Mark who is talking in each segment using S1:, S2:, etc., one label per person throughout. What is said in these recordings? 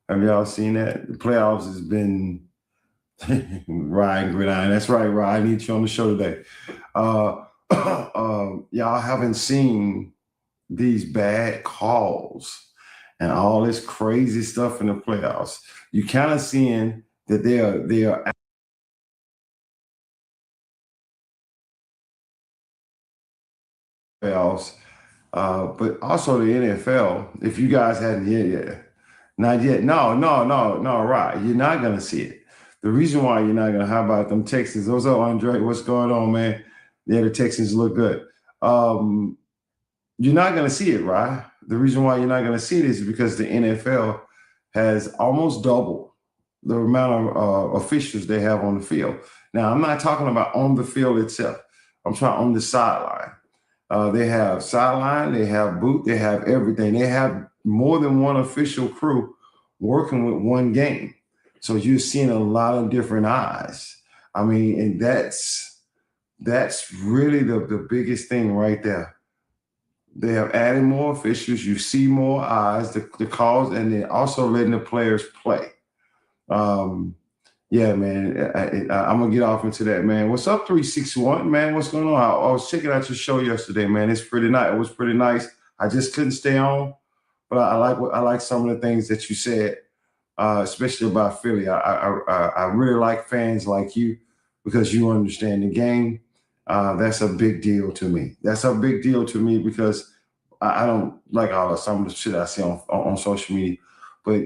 S1: Have y'all seen that? The playoffs has been Ryan Gridiron. That's right, Ryan. I need you on the show today. Y'all haven't seen these bad calls and all this crazy stuff in the playoffs. You kind of seeing that they are playoffs, but also the NFL. If you guys hadn't yet, not yet. No, right. You're not gonna see it. The reason why you're not gonna, how about them Texans? What's up, Andre? What's going on, man? Yeah, the Texans look good. You're not gonna see it, right? The reason why you're not gonna see it is because the NFL has almost doubled the amount of officials they have on the field. Now, I'm not talking about on the field itself. I'm talking on the sideline. They have sideline, they have booth, they have everything. They have more than one official crew working with one game. So you're seeing a lot of different eyes. I mean, and that's really the biggest thing right there. They have added more officials. You see more eyes, the calls, and they're also letting the players play. Yeah, man, I'm gonna get off into that, man. What's up, 361, man? What's going on? I was checking out your show yesterday, man. It's pretty nice. It was pretty nice. I just couldn't stay on, but I like some of the things that you said, especially about Philly. I really like fans like you because you understand the game. That's a big deal to me. That's a big deal to me because I don't like some of the shit I see on social media. But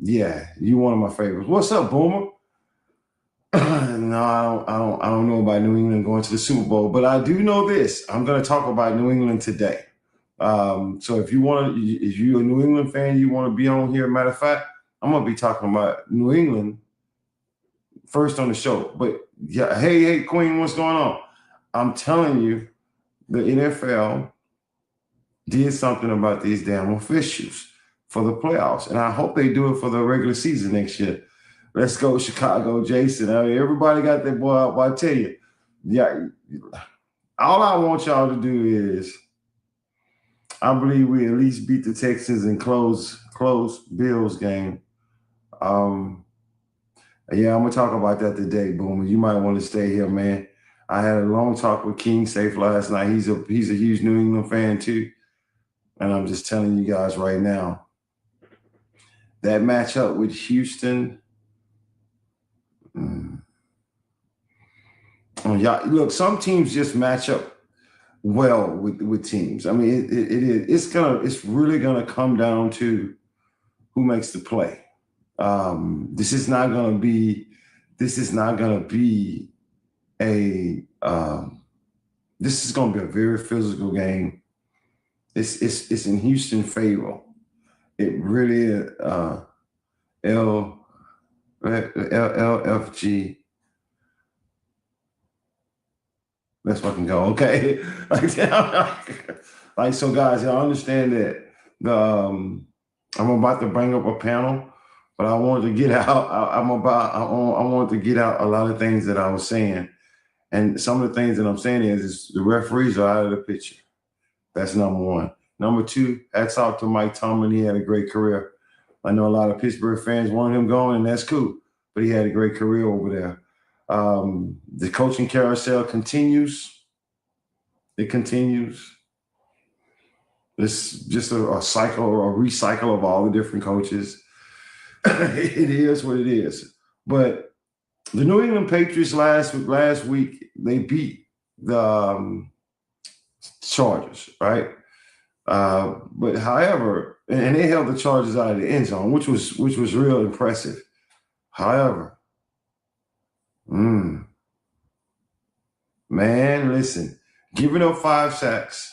S1: yeah, you one of my favorites. What's up, Boomer? No, I don't know about New England going to the Super Bowl, but I do know this. I'm going to talk about New England today. So if you're a New England fan, you want to be on here. Matter of fact, I'm going to be talking about New England first on the show. But yeah, hey, Queen, what's going on? I'm telling you, the NFL did something about these damn officials for the playoffs, and I hope they do it for the regular season next year. Let's go, Chicago, Jason. I mean, everybody got their boy up. I tell you, yeah. All I want y'all to do is, I believe we at least beat the Texans and close Bills game. Yeah, I'm gonna talk about that today, Boomer. You might want to stay here, man. I had a long talk with King Safe last night. He's a huge New England fan too, and I'm just telling you guys right now, that matchup with Houston. Yeah, look, some teams just match up well with teams. I mean, it's really gonna come down to who makes the play. This is not gonna be a this is gonna be a very physical game. It's in Houston favor. It really LFG. Let's fucking go. Okay. Like so, guys, y'all understand that I'm about to bring up a panel, but I wanted to get out. I wanted to get out a lot of things that I was saying, and some of the things that I'm saying is the referees are out of the picture. That's number one. Number two, hats off to Mike Tomlin. He had a great career. I know a lot of Pittsburgh fans wanted him going, and that's cool. But he had a great career over there. The coaching carousel continues. It continues. It's just a cycle or a recycle of all the different coaches. It is what it is. But the New England Patriots last week, they beat the Chargers, right? But however, and they held the Chargers out of the end zone, which was real impressive. However, man, listen, giving up 5 sacks,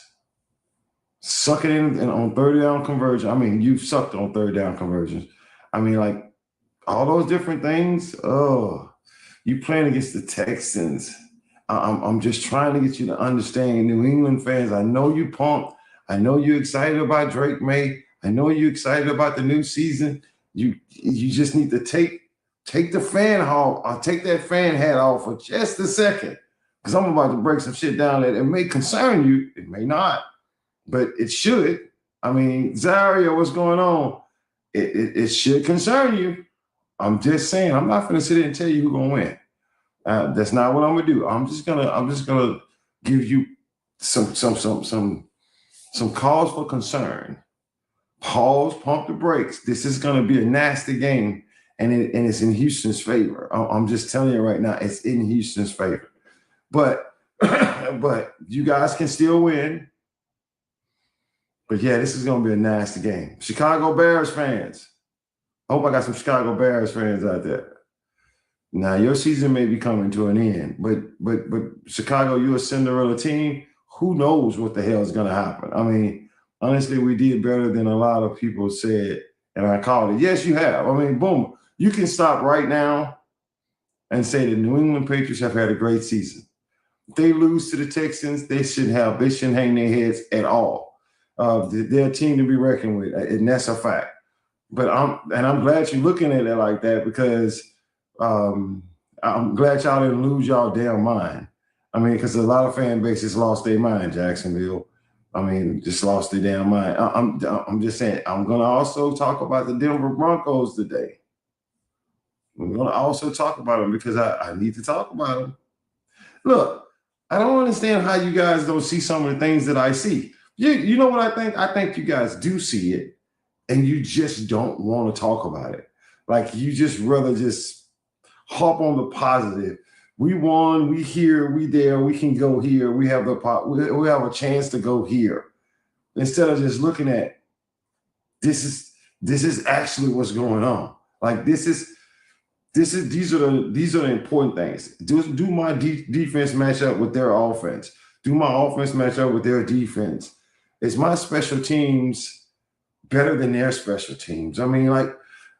S1: sucking in on third down conversion. I mean, you've sucked on third down conversions. I mean, like all those different things. Oh, you playing against the Texans. I'm just trying to get you to understand, New England fans. I know you pumped. I know you're excited about Drake May. I know you're excited about the new season. You just need to take the fan off. Take that fan hat off for just a second, because I'm about to break some shit down that it may concern you. It may not, but it should. I mean, Zaria, what's going on? it should concern you. I'm just saying, I'm not going to sit here and tell you who's going to win. That's not what I'm going to do. I'm just gonna give you some cause for concern. Pause, pump the brakes. This is going to be a nasty game, and it's in Houston's favor. I'm just telling you right now, it's in Houston's favor. But but you guys can still win. But yeah, this is going to be a nasty game. Chicago Bears fans. I hope I got some Chicago Bears fans out there. Now your season may be coming to an end, but Chicago, you're a Cinderella team. Who knows what the hell is going to happen? I mean, honestly, we did better than a lot of people said, and I called it. Yes, you have. I mean, boom. You can stop right now and say the New England Patriots have had a great season. If they lose to the Texans, they shouldn't hang their heads at all. They're a team to be reckoned with, and that's a fact. But I'm glad you're looking at it like that, because I'm glad y'all didn't lose y'all damn mind. I mean, because a lot of fan bases lost their mind, Jacksonville. I mean, just lost their damn mind. I'm just saying, I'm going to also talk about the Denver Broncos today. I'm going to also talk about them because I need to talk about them. Look, I don't understand how you guys don't see some of the things that I see. You know what I think? I think you guys do see it, and you just don't want to talk about it. Like, you just rather just hop on the positive. We won, we here, we there, we can go here. We have a chance to go here. Instead of just looking at this is actually what's going on. Like, these are the important things. Do my defense match up with their offense? Do my offense match up with their defense? Is my special teams better than their special teams? I mean, like,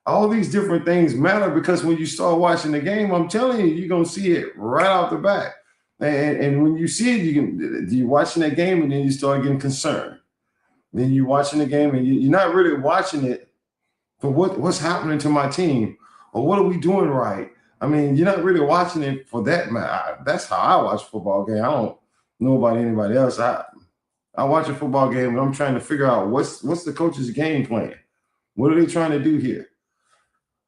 S1: all these different things matter, because when you start watching the game, I'm telling you, you're gonna see it right off the bat. And when you see it, you're watching that game, and then you start getting concerned. Then you're watching the game, and you're not really watching it for what's happening to my team, or what are we doing right. I mean, you're not really watching it for that matter. That's how I watch a football game. I don't know about anybody else. I watch a football game, and I'm trying to figure out what's the coach's game plan. What are they trying to do here?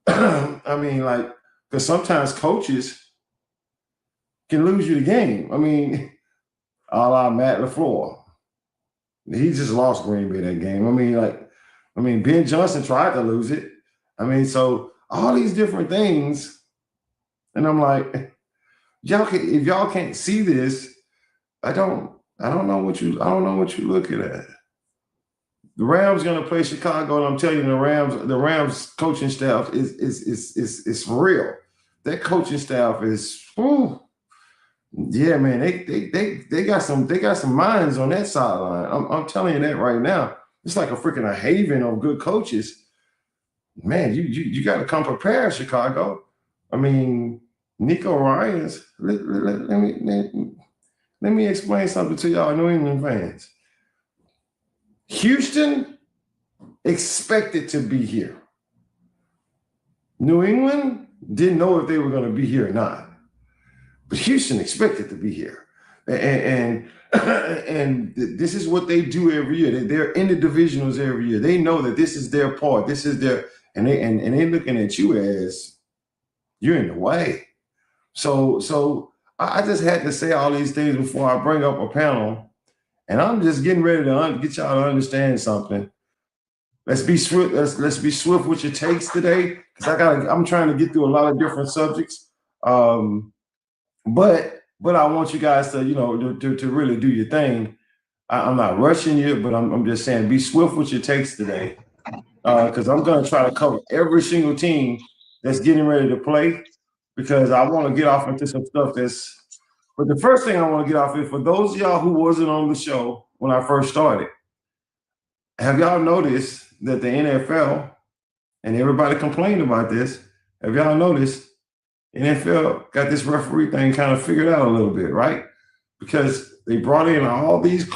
S1: I mean, like, because sometimes coaches can lose you the game. I mean, a la Matt LaFleur. He just lost Green Bay that game. I mean, Ben Johnson tried to lose it. I mean, so all these different things. And I'm like, if y'all can't see this, I don't know what you're looking at. The Rams going to play Chicago, and I'm telling you, the Rams coaching staff is for real. That coaching staff is, yeah, man. They got some minds on that sideline. I'm telling you that right now. It's like a haven of good coaches. Man, you got to come prepared, Chicago. I mean, Nico Ryans. Let me explain something to y'all New England fans. Houston expected to be here. New England didn't know if they were going to be here or not, but Houston expected to be here. And this is what they do every year. They're in the divisionals every year. They know that this is their part. This is their, and they're looking at you as you're in the way. So I just had to say all these things before I bring up a panel. And I'm just getting ready to get y'all to understand something. Let's be swift. Let's be swift with your takes today, because I'm trying to get through a lot of different subjects. But I want you guys to to really do your thing. I'm not rushing you, but I'm just saying be swift with your takes today, because I'm going to try to cover every single team that's getting ready to play, because I want to get off into some stuff that's. But the first thing I want to get off is, for those of y'all who wasn't on the show when I first started, have y'all noticed that the NFL, and everybody complained about this, have y'all noticed NFL got this referee thing kind of figured out a little bit, right? Because they brought in all these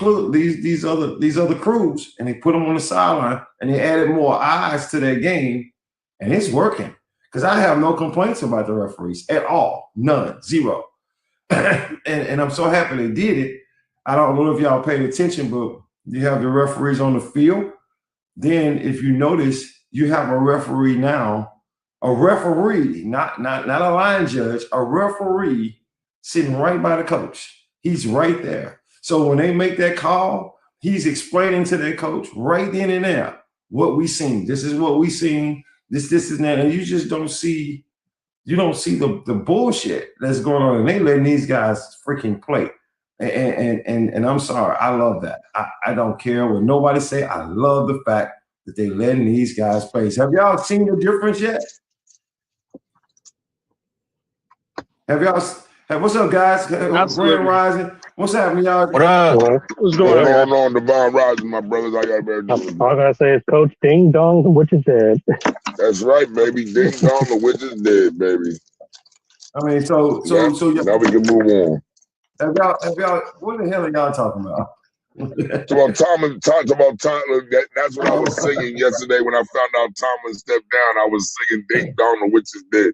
S1: other crews, and they put them on the sideline, and they added more eyes to their game, and it's working. Because I have no complaints about the referees at all. None. Zero. and I'm so happy they did it. I don't know if y'all paid attention, but you have the referees on the field. Then if you notice, you have a referee now, a referee, not a line judge, a referee sitting right by the coach. He's right there. So when they make that call, he's explaining to their coach right then and there what we seen. This is what we seen. This is that, and you just don't see. You don't see the bullshit that's going on, and they letting these guys freaking play. And I'm sorry, I love that. I don't care what nobody say. I love the fact that they letting these guys play. Have y'all seen the difference yet? Have y'all? What's up, guys? Grand Rising. What's happening, y'all?
S2: What up?
S3: What's going
S2: on, Divine Rising, my brothers? I got better doing.
S3: All I gotta say is, Coach, ding dong, the witch is dead.
S2: That's right, baby. Ding dong, the witch is dead, baby.
S1: I mean, so
S2: now we can move on.
S1: Have y'all? What the hell are y'all talking about?
S2: That's what I was singing yesterday when I found out Tomlin stepped down. I was singing "Ding Dong, the Witch is Dead."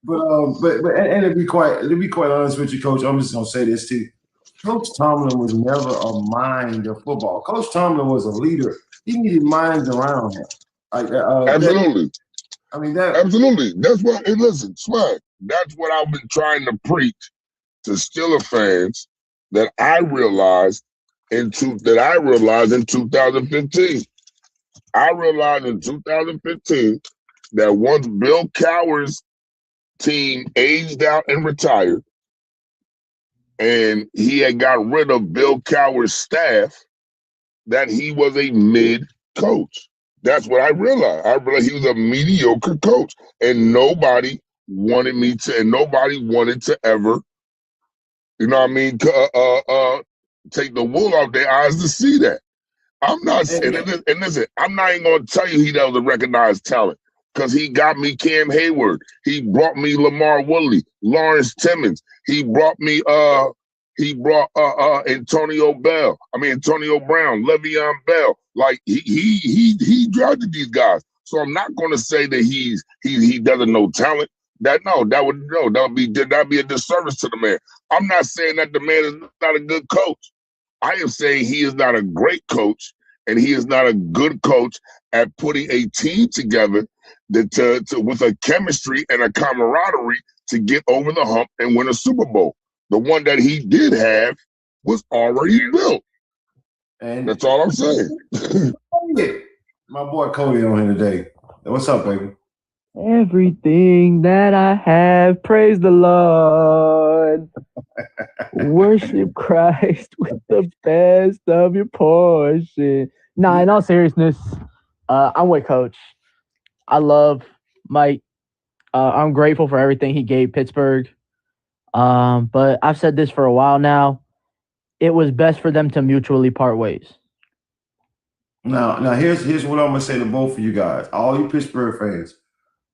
S1: But to be quite honest with you, Coach, I'm just gonna say this too. Coach Tomlin was never a mind of football. Coach Tomlin was a leader. He needed minds around him.
S2: Absolutely. Absolutely. That's what. And listen, Swag. That's what I've been trying to preach to Steeler fans that I realized in 2015. I realized in 2015 that once Bill Cowher's team aged out and retired, and he had got rid of Bill Cowher's staff, that he was a mid coach. That's what I realized. I realized he was a mediocre coach, and nobody wanted to ever, you know what I mean, take the wool off their eyes to see that. I'm not saying, and listen, I'm not even going to tell you he was a recognized talent, because he got me Cam Hayward. He brought me Lamar Woodley, Lawrence Timmons. He brought me Antonio Brown, Le'Veon Bell. Like he drafted these guys. So I'm not going to say that he doesn't know talent. That'd be a disservice to the man. I'm not saying that the man is not a good coach. I am saying he is not a great coach, and he is not a good coach at putting a team together with a chemistry and a camaraderie to get over the hump and win a Super Bowl. The one that he did have was already built. And that's all I'm saying.
S1: My boy Cody on here today. What's up, baby?
S4: Everything that I have, praise the Lord. Worship Christ with the best of your portion. Nah, in all seriousness, I'm with Coach. I love Mike. I'm grateful for everything he gave Pittsburgh. But I've said this for a while now. It was best for them to mutually part ways.
S1: Now here's what I'm gonna say to both of you guys, all you Pittsburgh fans.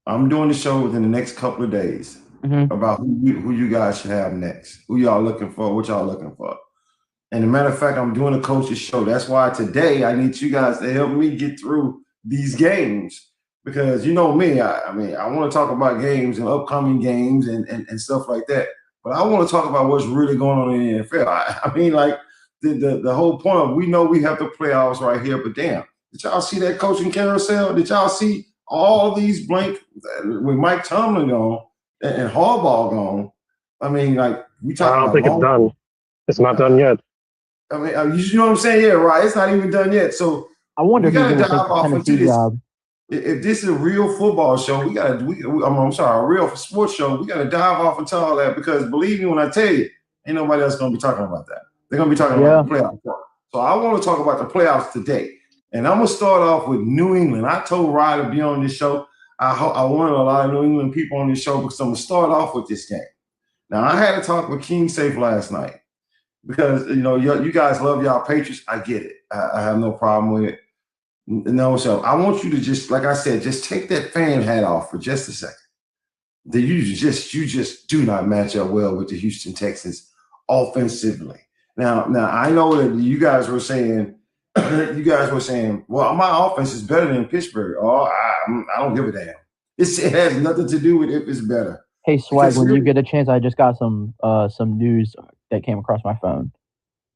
S1: I'm doing the show within the next couple of days about who you guys should have next, who y'all looking for, what y'all looking for. And as a matter of fact, I'm doing a coach's show. That's why today I need you guys to help me get through these games, because you know me, I want to talk about games and upcoming games and stuff like that. But I want to talk about what's really going on in the NFL. I mean, like the whole point of, we know we have the playoffs right here, but damn, did y'all see that coaching carousel? Did y'all see all these blank with Mike Tomlin gone and Harbaugh gone? I mean, like, we talking about.
S3: I don't think it's done. It's not done yet.
S1: I mean, you know what I'm saying? Yeah, right. It's not even done yet. So
S4: I wonder if
S1: we gotta dive off into this. If this is a real football show, a real sports show, we gotta dive off into all that, because believe me when I tell you, ain't nobody else gonna be talking about that. They're gonna be talking about the playoffs. So I want to talk about the playoffs today. And I'm going to start off with New England. I told Ryan to be on this show. I wanted a lot of New England people on this show, because I'm going to start off with this game. Now, I had a talk with King Safe last night, because, you know, you guys love y'all Patriots. I get it. I have no problem with it. No, so I want you to just, like I said, just take that fan hat off for just a second. You just do not match up well with the Houston Texans offensively. Now I know that you guys were saying, well, my offense is better than Pittsburgh. Oh, I don't give a damn. It has nothing to do with if it's better.
S4: Hey, Swag, when you get a chance, I just got some news that came across my phone.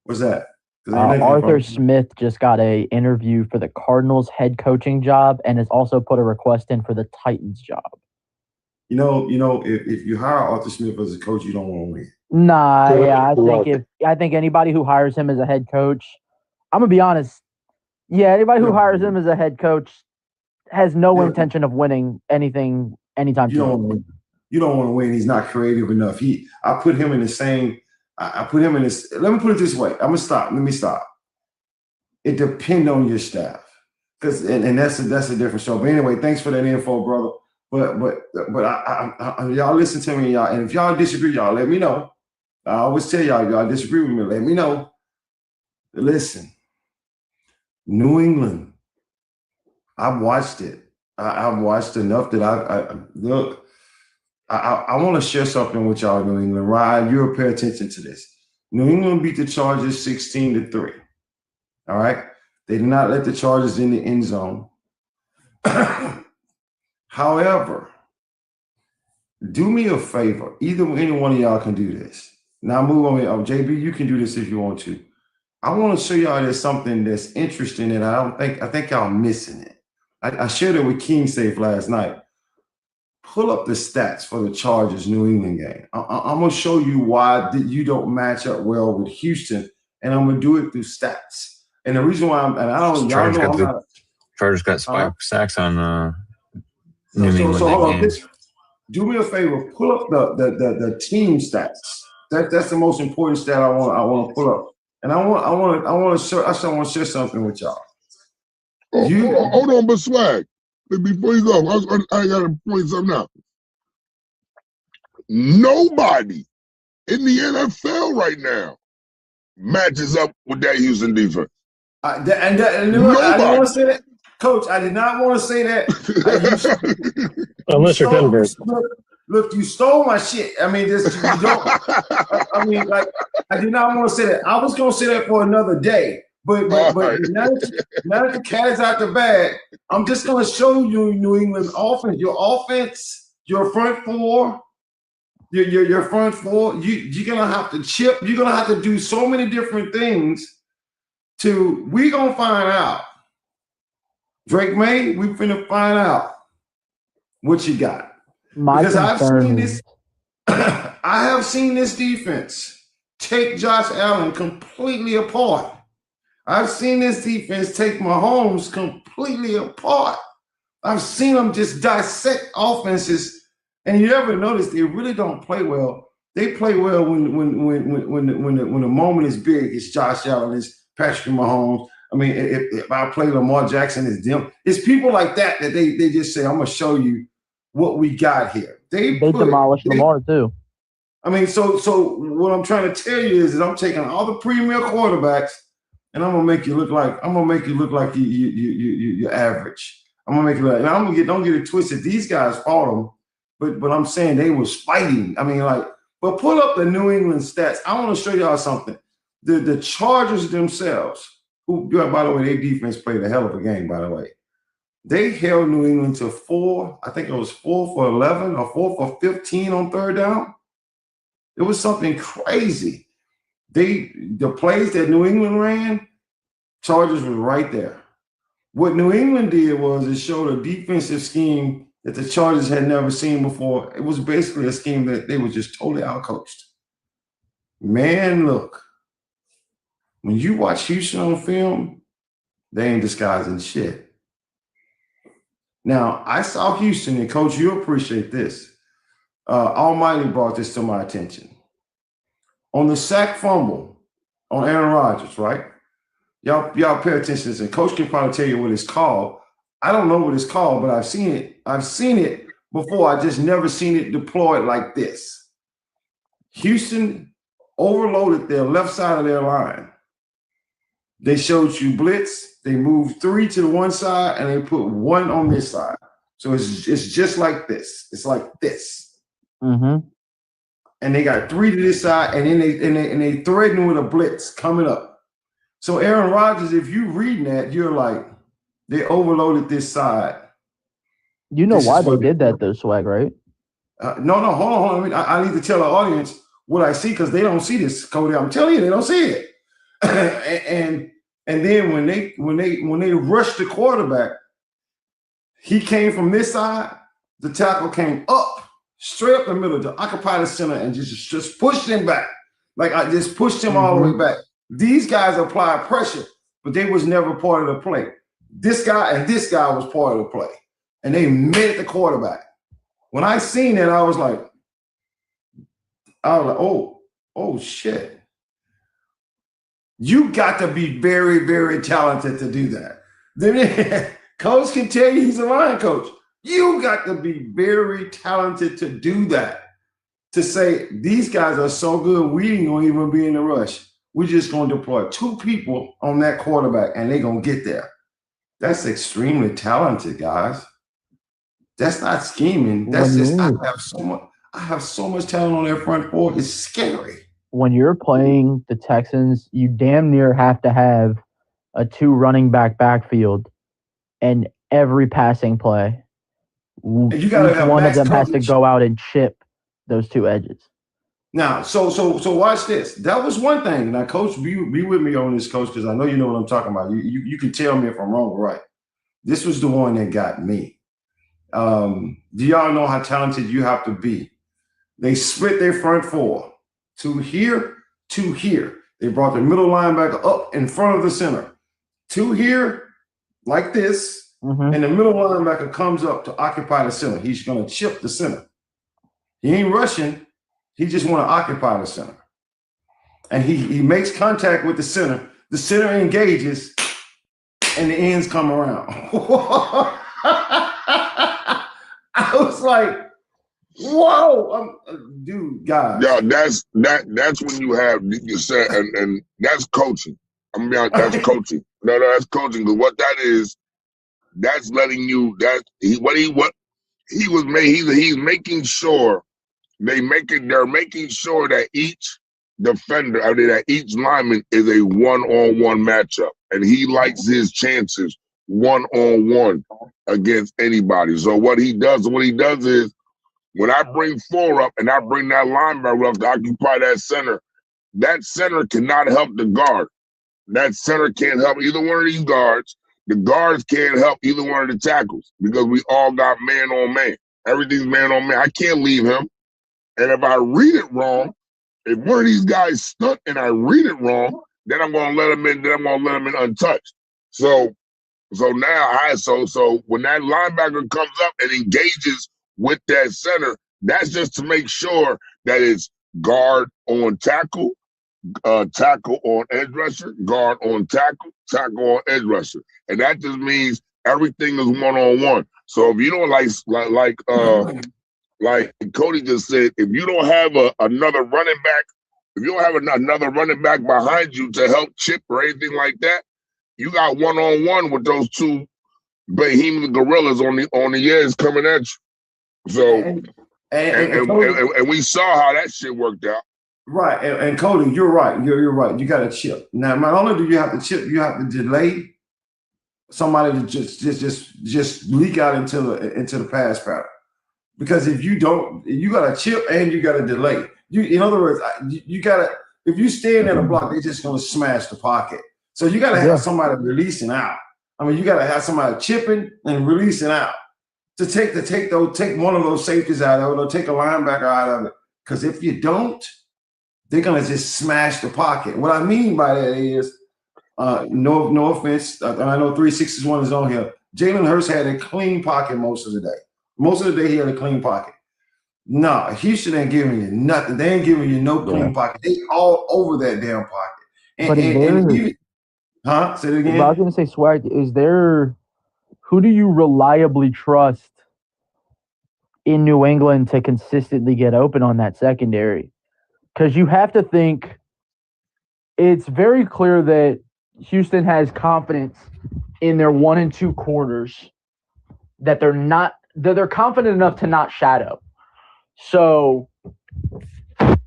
S1: What's that?
S4: Arthur Smith just got a interview for the Cardinals head coaching job and has also put a request in for the Titans job.
S1: If you hire Arthur Smith as a coach, you don't want to win.
S4: Nah, yeah, I think anybody who hires him as a head coach, I'm gonna be honest. Yeah, anybody who hires him as a head coach has no intention of winning anything anytime soon.
S1: You don't want to win. He's not creative enough. I put him in the same. I put him in this. Let me put it this way. I'm gonna stop. Let me stop. It depends on your staff, and that's a different show. But anyway, thanks for that info, brother. But I y'all listen to me, y'all. And if y'all disagree, y'all let me know. I always tell y'all disagree with me, let me know. Listen, New England. I've watched it. I've watched enough that I look. I want to share something with y'all, New England. Ryan, you'll pay attention to this. New England beat the Chargers 16-3. All right. They did not let the Chargers in the end zone. However, do me a favor. Any one of y'all can do this. Now move on. JB, you can do this if you want to. I want to show y'all there's something that's interesting and I think y'all missing it. I shared it with King Safe last night. Pull up the stats for the Chargers New England game. I'm going to show you why you don't match up well with Houston, and I'm going to do it through stats. And the reason why
S5: Chargers got sacks on New England.
S1: So hold on. Do me a favor. Pull up the team stats. That's the most important stat I want to pull up. And I want to share something with y'all.
S2: Hold on, but Swag. Before you go, I got to point something out. Nobody in the NFL right now matches up with that Houston defense.
S1: I didn't want to say that. Coach, I did not want to say that.
S3: Unless you're Denver.
S1: Look, you stole my shit. I mean, you don't. I mean, like, I did not want to say that. I was going to say that for another day. But now that the cat is out the bag, I'm just going to show you New England offense. Your offense, your front four, your front four, you're going to have to chip. You're going to have to do so many different things we're going to find out. Drake May, we finna find out what you got. Because I've seen this. I have seen this defense take Josh Allen completely apart. I've seen this defense take Mahomes completely apart. I've seen them just dissect offenses, and you ever notice they really don't play well. They play well when the moment is big. It's Josh Allen, it's Patrick Mahomes. I mean, if I play Lamar Jackson, it's them. It's people like that they just say, "I'm gonna show you what we got here." They
S4: demolished Lamar too.
S1: I mean, so what I'm trying to tell you is I'm taking all the premier quarterbacks. And I'm gonna make you look like you're average. I'm gonna make you like. Now don't get it twisted. These guys fought them, but I'm saying they was fighting. I mean, like, but pull up the New England stats. I want to show y'all something. The Chargers themselves, who, by the way, their defense played a hell of a game. By the way, they held New England to 4. I think it was 4 for 11 or 4 for 15 on third down. It was something crazy. The plays that New England ran, Chargers was right there. What New England did was it showed a defensive scheme that the Chargers had never seen before. It was basically a scheme that they were just totally outcoached. Man, look, when you watch Houston on film, they ain't disguising shit. Now, I saw Houston, and Coach, you appreciate this. Almighty brought this to my attention. On the sack fumble on Aaron Rodgers, right? Y'all pay attention to this, and Coach can probably tell you what it's called. I don't know what it's called, but I've seen it. I've seen it before. I just never seen it deployed like this. Houston overloaded their left side of their line. They showed you blitz. They moved 3 to the one side, and they put 1 on this side. So it's just like this. It's like this.
S4: Mm-hmm.
S1: And they got 3 to this side, and then they threaten with a blitz coming up. So Aaron Rodgers, if you reading that, you're like, they overloaded this side.
S4: You know why they did that though, Swag, right?
S1: No, hold on. I mean, I need to tell the audience what I see because they don't see this, Cody. I'm telling you, they don't see it. and then when they rushed the quarterback, he came from this side. The tackle came up, straight up the middle to occupy the center and just pushed him back. Like I just pushed him all the way back. These guys applied pressure, but they was never part of the play. This guy and this guy was part of the play, and they met the quarterback. When I seen that, I was like, oh shit. You got to be very, very talented to do that. Then coach can tell you he's a line coach. You got to be very talented to do that. To say these guys are so good, we ain't gonna even be in the rush. We're just gonna deploy 2 people on that quarterback, and they're gonna get there. That's extremely talented, guys. That's not scheming. That's just I have so much talent on their front four. It's scary.
S4: When you're playing the Texans, you damn near have to have a 2 running back backfield, and every passing play,
S1: and you gotta have
S4: one of them has to go out and chip those 2 edges.
S1: Now, so watch this. That was one thing. Now, coach, be with me on this, coach, because I know you know what I'm talking about. You can tell me if I'm wrong or right. This was the one that got me. Do y'all know how talented you have to be? They split their front 4. 2 here, 2 here. They brought the middle linebacker up in front of the center. 2 here, like this, and the middle linebacker comes up to occupy the center. He's going to chip the center. He ain't rushing. He just want to occupy the center. And he makes contact with the center. The center engages, and the ends come around. I was like, whoa, dude, guys.
S2: Yeah, that's when you have you said, and that's coaching. I mean, that's coaching. No, that's coaching. Because what that is, that's letting you he's making sure they're making sure that each defender, that each lineman is a one-on-one matchup, and he likes his chances one-on-one against anybody. So what he does is, when I bring 4 up and I bring that linebacker up to occupy that center cannot help the guard. That center can't help either one of these guards. The guards can't help either one of the tackles because we all got man on man. Everything's man on man. I can't leave him. And if I read it wrong, if one of these guys stunt and I read it wrong, then I'm gonna let him in. Then I'm gonna let him in untouched. So now so when that linebacker comes up and engages with that center, that's just to make sure that it's guard on tackle, tackle on edge rusher, guard on tackle, tackle on edge rusher, and that just means everything is one-on-one. So if you don't like Cody just said, if you don't have another running back, if you don't have another running back behind you to help chip or anything like that, you got one-on-one with those 2 behemoth gorillas on the edge coming at you. So and we saw how that shit worked out.
S1: Right, and Cody, you're right. You're right. You got to chip. Now, not only do you have to chip, you have to delay somebody to just leak out into the pass pattern. Because if you don't, you got to chip and you got to delay. In other words, you got to. If you stand in a block, they're just going to smash the pocket. So you got to have somebody releasing out. I mean, you got to have somebody chipping and releasing out to take one of those safeties out of it or take a linebacker out of it. Because if you don't, they're gonna just smash the pocket. What I mean by that is, no offense, I know 361 is on here. Jalen Hurts had a clean pocket most of the day. Most of the day he had a clean pocket. No, Houston ain't giving you nothing. They ain't giving you no clean pocket. They all over that damn pocket. Say it again.
S4: I was gonna say, Swag, who do you reliably trust in New England to consistently get open on that secondary? Because you have to think it's very clear that Houston has confidence in their 1 and 2 corners that they're confident enough to not shadow. So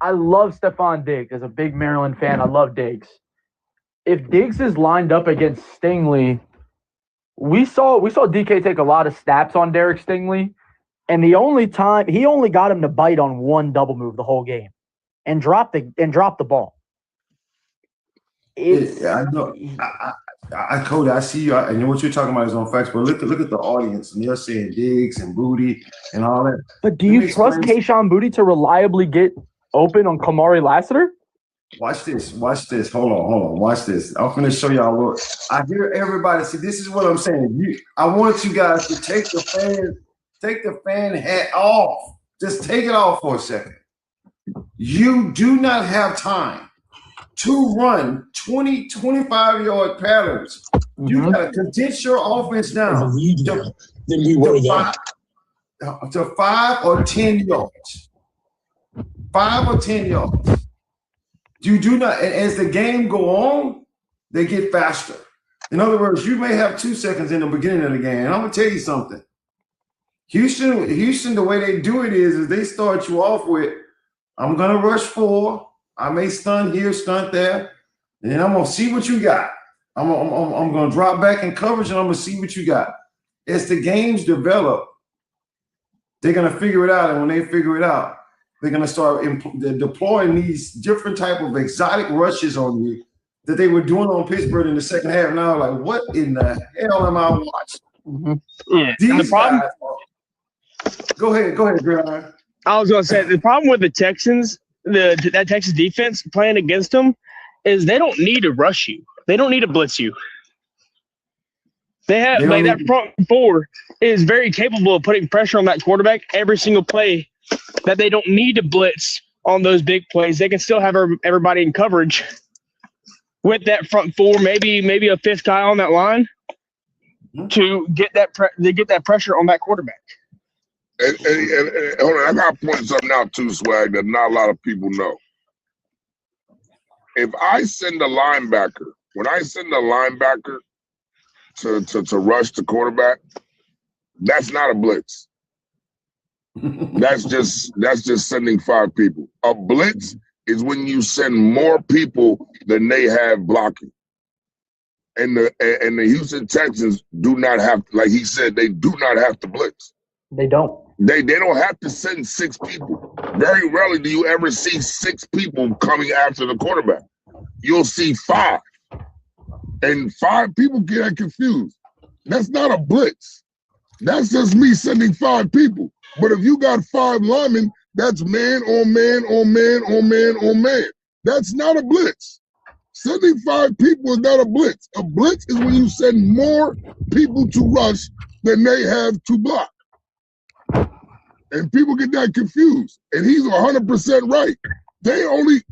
S4: I love Stephon Diggs. As a big Maryland fan, I love Diggs. If Diggs is lined up against Stingley, we saw DK take a lot of snaps on Derek Stingley, and the only time he only got him to bite on 1 double move the whole game. And drop the ball.
S1: I know. Cody, I see you, and what you're talking about is on facts. But look at the audience, and they're saying Diggs and Booty and all that.
S4: But do you trust Kayshon Boutte to reliably get open on Kamari Lassiter?
S1: Watch this. Hold on. Watch this. I'm going to show y'all what I hear everybody. See, this is what I'm saying. I want you guys to take the fan hat off. Just take it off for a second. You do not have time to run 20, 25-yard patterns. You got to condense your offense down to 5 or 10 yards. 5 or 10 yards. You do not, and as the game go on, they get faster. In other words, you may have 2 seconds in the beginning of the game. And I'm gonna tell you something. Houston, the way they do it is they start you off with, I'm gonna rush 4. I may stunt here, stunt there, and then I'm gonna see what you got. I'm gonna drop back in coverage, and I'm gonna see what you got. As the games develop, they're gonna figure it out, and when they figure it out, they're going to start deploying these different type of exotic rushes on you that they were doing on Pittsburgh in the second half. Now, like, what in the hell am I watching?
S6: Yeah.
S1: These guys go ahead, Grant.
S6: I was going to say, the problem with the Texans, that Texas defense playing against them, is they don't need to rush you. They don't need to blitz you. They have that front 4 is very capable of putting pressure on that quarterback every single play. That they don't need to blitz on those big plays. They can still have everybody in coverage with that front 4, maybe a 5th guy on that line to get that pressure on that quarterback.
S2: And hold on, I got to point something out too, Swag, that not a lot of people know. If I send a linebacker, to rush the quarterback, that's not a blitz. That's just sending 5 people. A blitz is when you send more people than they have blocking. And the Houston Texans do not have, like he said, they do not have to blitz.
S4: They don't.
S2: They don't have to send 6 people. Very rarely do you ever see 6 people coming after the quarterback. You'll see 5. And 5 people get confused. That's not a blitz. That's just me sending 5 people. But if you got 5 linemen, that's man on man on man on man on man. That's not a blitz. Sending 5 people is not a blitz. A blitz is when you send more people to rush than they have to block. And people get that confused. And he's 100% right. They only,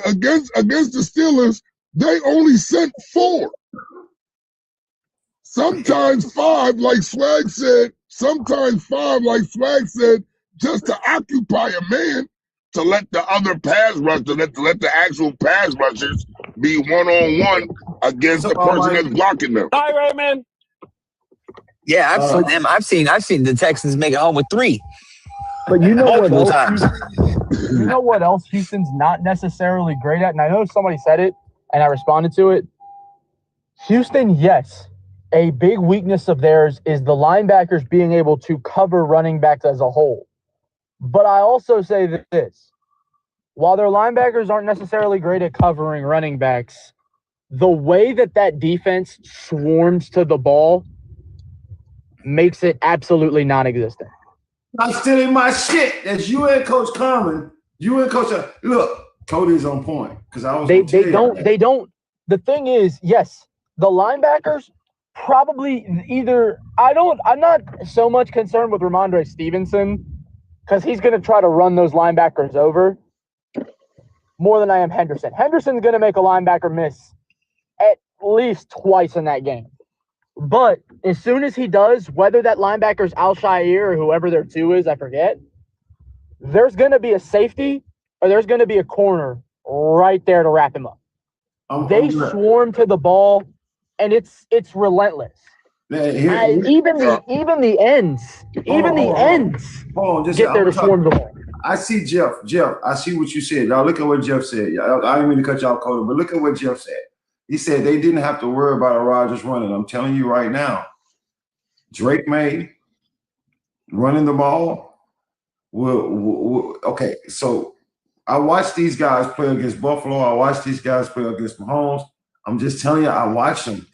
S2: against the Steelers, they only sent 4. Sometimes 5, like Swag said, just to occupy a man, to let the other pass rush, to let the actual pass rushers be one-on-one against the person that's blocking them.
S6: All right, man.
S7: Yeah, I've seen them. I've seen the Texans make it home with 3.
S4: But you know what
S7: multiple
S4: else?
S7: times.
S4: You know what else Houston's not necessarily great at? And I know somebody said it, and I responded to it. Houston, yes. A big weakness of theirs is the linebackers being able to cover running backs as a whole. But I also say this. While their linebackers aren't necessarily great at covering running backs, the way that defense swarms to the ball makes it absolutely non-existent.
S1: I'm stealing my shit. That's you and Coach Carmen. You and Coach. Look, Cody's on point because I was. They
S4: don't. The thing is, yes, the linebackers probably either. I'm not so much concerned with Ramondre Stevenson because he's going to try to run those linebackers over more than I am Henderson. Henderson's going to make a linebacker miss at least twice in that game. But as soon as he does, whether that linebacker's Al-Shaair or whoever their 2 is, I forget, there's going to be a safety or there's going to be a corner right there to wrap him up. They swarm to the ball, and it's relentless. Even the ends get there to swarm the ball.
S1: I see Jeff. I see what you said. Y'all look at what Jeff said. I didn't mean to cut y'all, Cody, but look at what Jeff said. He said they didn't have to worry about a Rodgers running. I'm telling you right now, Drake May running the ball will okay, so I watched these guys play against Buffalo. I watched these guys play against Mahomes. I'm just telling you, I watch him.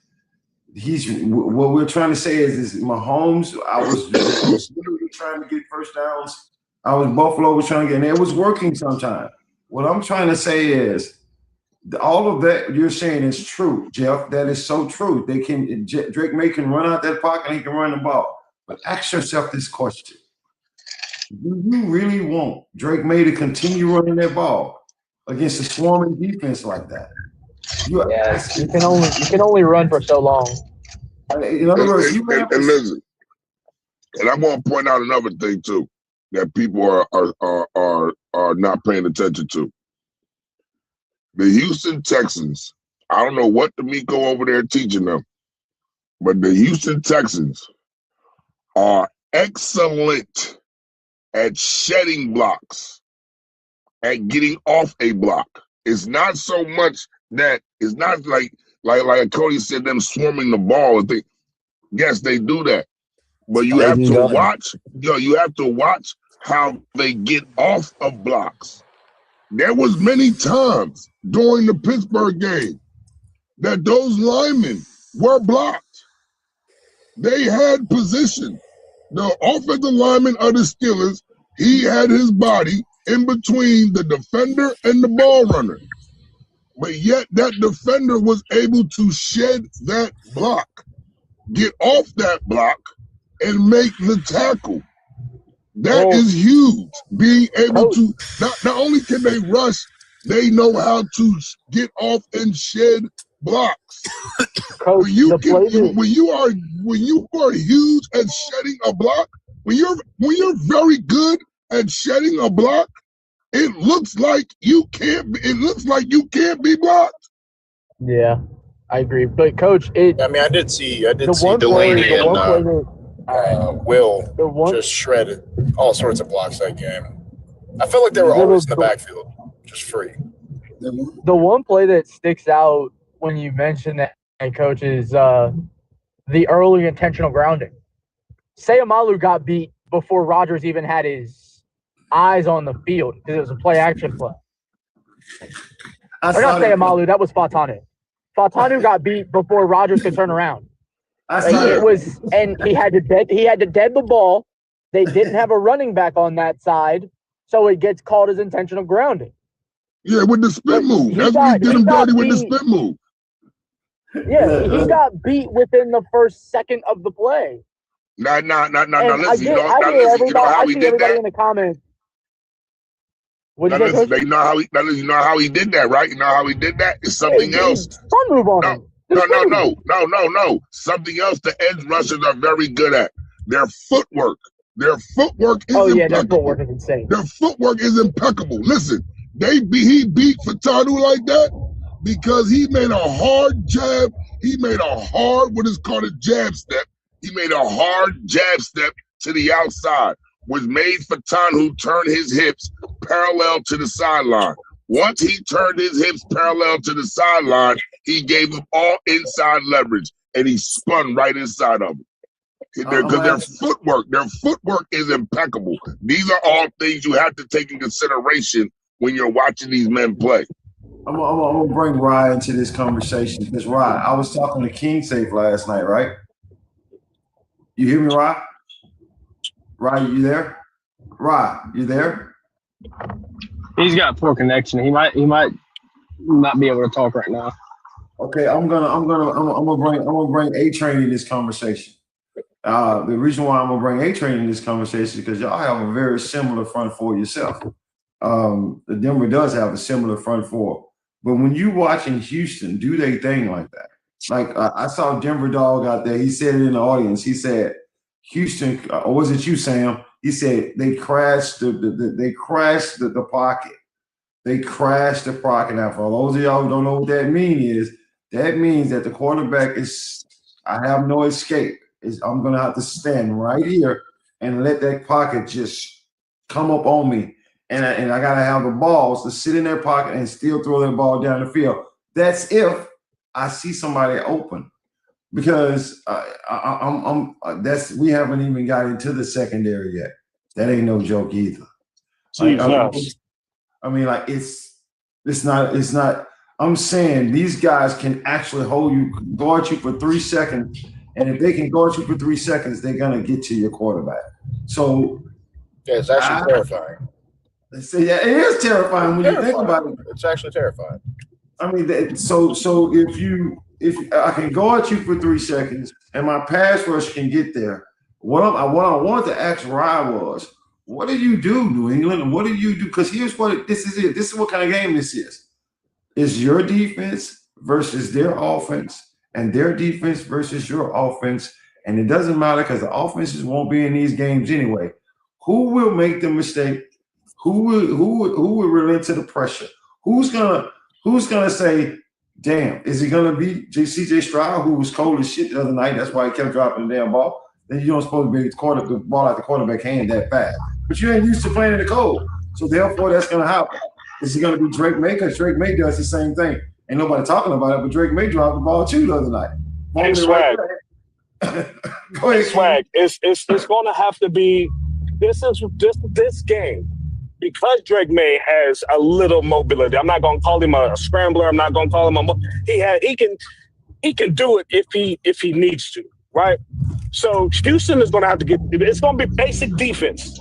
S1: What we're trying to say is Mahomes. I was literally trying to get first downs. Buffalo was trying to get, and it was working sometimes. What I'm trying to say is all of that you're saying is true, Jeff. That is so true. Drake May can run out that pocket and he can run the ball. But ask yourself this question. Do you really want Drake May to continue running that ball against a swarming defense like that?
S4: You can only run for so long.
S1: In other words,
S2: and listen, and I want to point out another thing too that people are not paying attention to. The Houston Texans, I don't know what D'Amico over there teaching them, but the Houston Texans are excellent at shedding blocks, at getting off a block. It's not so much that it's not like Cody said, them swarming the ball. Yes, they do that, but you have to watch. You have to watch how they get off of blocks. There was many times during the Pittsburgh game that those linemen were blocked. They had position. The offensive lineman of the Steelers, he had his body in between the defender and the ball runner. But yet that defender was able to shed that block, get off that block, and make the tackle. That is huge. Being able to, not only can they rush, they know how to get off and shed blocks.
S4: Coach,
S2: when you are huge at shedding a block, when you're very good at shedding a block, it looks like you can't be blocked.
S4: Yeah, I agree. But Coach,
S8: I did see Delaney and Will just shredded all sorts of blocks that game. I felt like they were always in the backfield, just free.
S4: The one play that sticks out when you mention that, Coach, is the early intentional grounding. Sayamalu got beat before Rodgers even had his eyes on the field because it was a play action play. Or not Sayamalu, that was Fatanu. Fatanu got beat before Rodgers could turn around. He had to dead the ball. They didn't have a running back on that side, so it gets called as intentional grounding.
S2: Yeah, with the spin move. That's what he did him dirty with the spin move.
S4: Yeah, he got beat within the first second of the play.
S2: Now, listen,
S4: you know how he did that? In the comments.
S2: You know how he did that, right? You know how he did that? It's something else.
S4: Move on him.
S2: No. Something else the edge rushers are very good at. Their footwork. Their footwork is impeccable.
S4: Their footwork is insane.
S2: Their footwork is impeccable. Listen, he beat Fatanu like that because he made a hard jab. He made what is called a jab step. He made a hard jab step to the outside, which made Fatanu turn his hips parallel to the sideline. Once he turned his hips parallel to the sideline, he gave him all inside leverage, and he spun right inside of him. Because their footwork is impeccable. These are all things you have to take in consideration when you're watching these men play.
S1: I'm gonna bring Rye into this conversation because Rye, I was talking to King Safe last night, right? You hear me, Rye? Rye, you there? Rye, you there?
S6: He's got poor connection. He might not be able to talk right now.
S1: Okay, I'm gonna bring A-Train in this conversation. The reason why I'm gonna bring A-Train in this conversation is because y'all have a very similar front four yourself. The Denver does have a similar front four, but when you watching Houston do they thing like that, like I saw Denver Dog out there. He said it in the audience. He said Houston, or was it you, Sam? He said they crashed the pocket. They crashed the pocket. Now, for those of y'all who don't know what that means that the quarterback is, I have no escape. I'm going to have to stand right here and let that pocket just come up on me. And I got to have the balls to sit in their pocket and still throw that ball down the field. That's if I see somebody open. Because we haven't even got into the secondary yet. That ain't no joke either. Like, it's not. I'm saying these guys can actually guard you for 3 seconds, and if they can guard you for 3 seconds, they're gonna get to your quarterback. So
S8: yeah, it's actually terrifying.
S1: Yeah, it is terrifying when you think about it.
S8: It's actually terrifying.
S1: I mean, so if I can guard you for 3 seconds and my pass rush can get there, what I wanted to ask Rye was, what do you do, New England? What do you do? Because here's what this is. This is what kind of game this is. It's your defense versus their offense, and their defense versus your offense, and it doesn't matter because the offenses won't be in these games anyway. Who will make the mistake? Who will relent to the pressure? Who's gonna say, damn, is it gonna be CJ Stroud, who was cold as shit the other night? That's why he kept dropping the damn ball. Then you don't supposed to be the ball out the quarterback hand that fast. But you ain't used to playing in the cold. So therefore that's gonna happen. Is it gonna be Drake May? Because Drake May does the same thing. Ain't nobody talking about it, but Drake May dropped the ball too the other night.
S9: Hey, Swag.
S1: Go ahead,
S9: Swag. It's gonna have to be this game. Because Drake May has a little mobility, I'm not gonna call him a scrambler. I'm not gonna call him he can do it if he needs to, right? So Houston is gonna have to it's gonna be basic defense.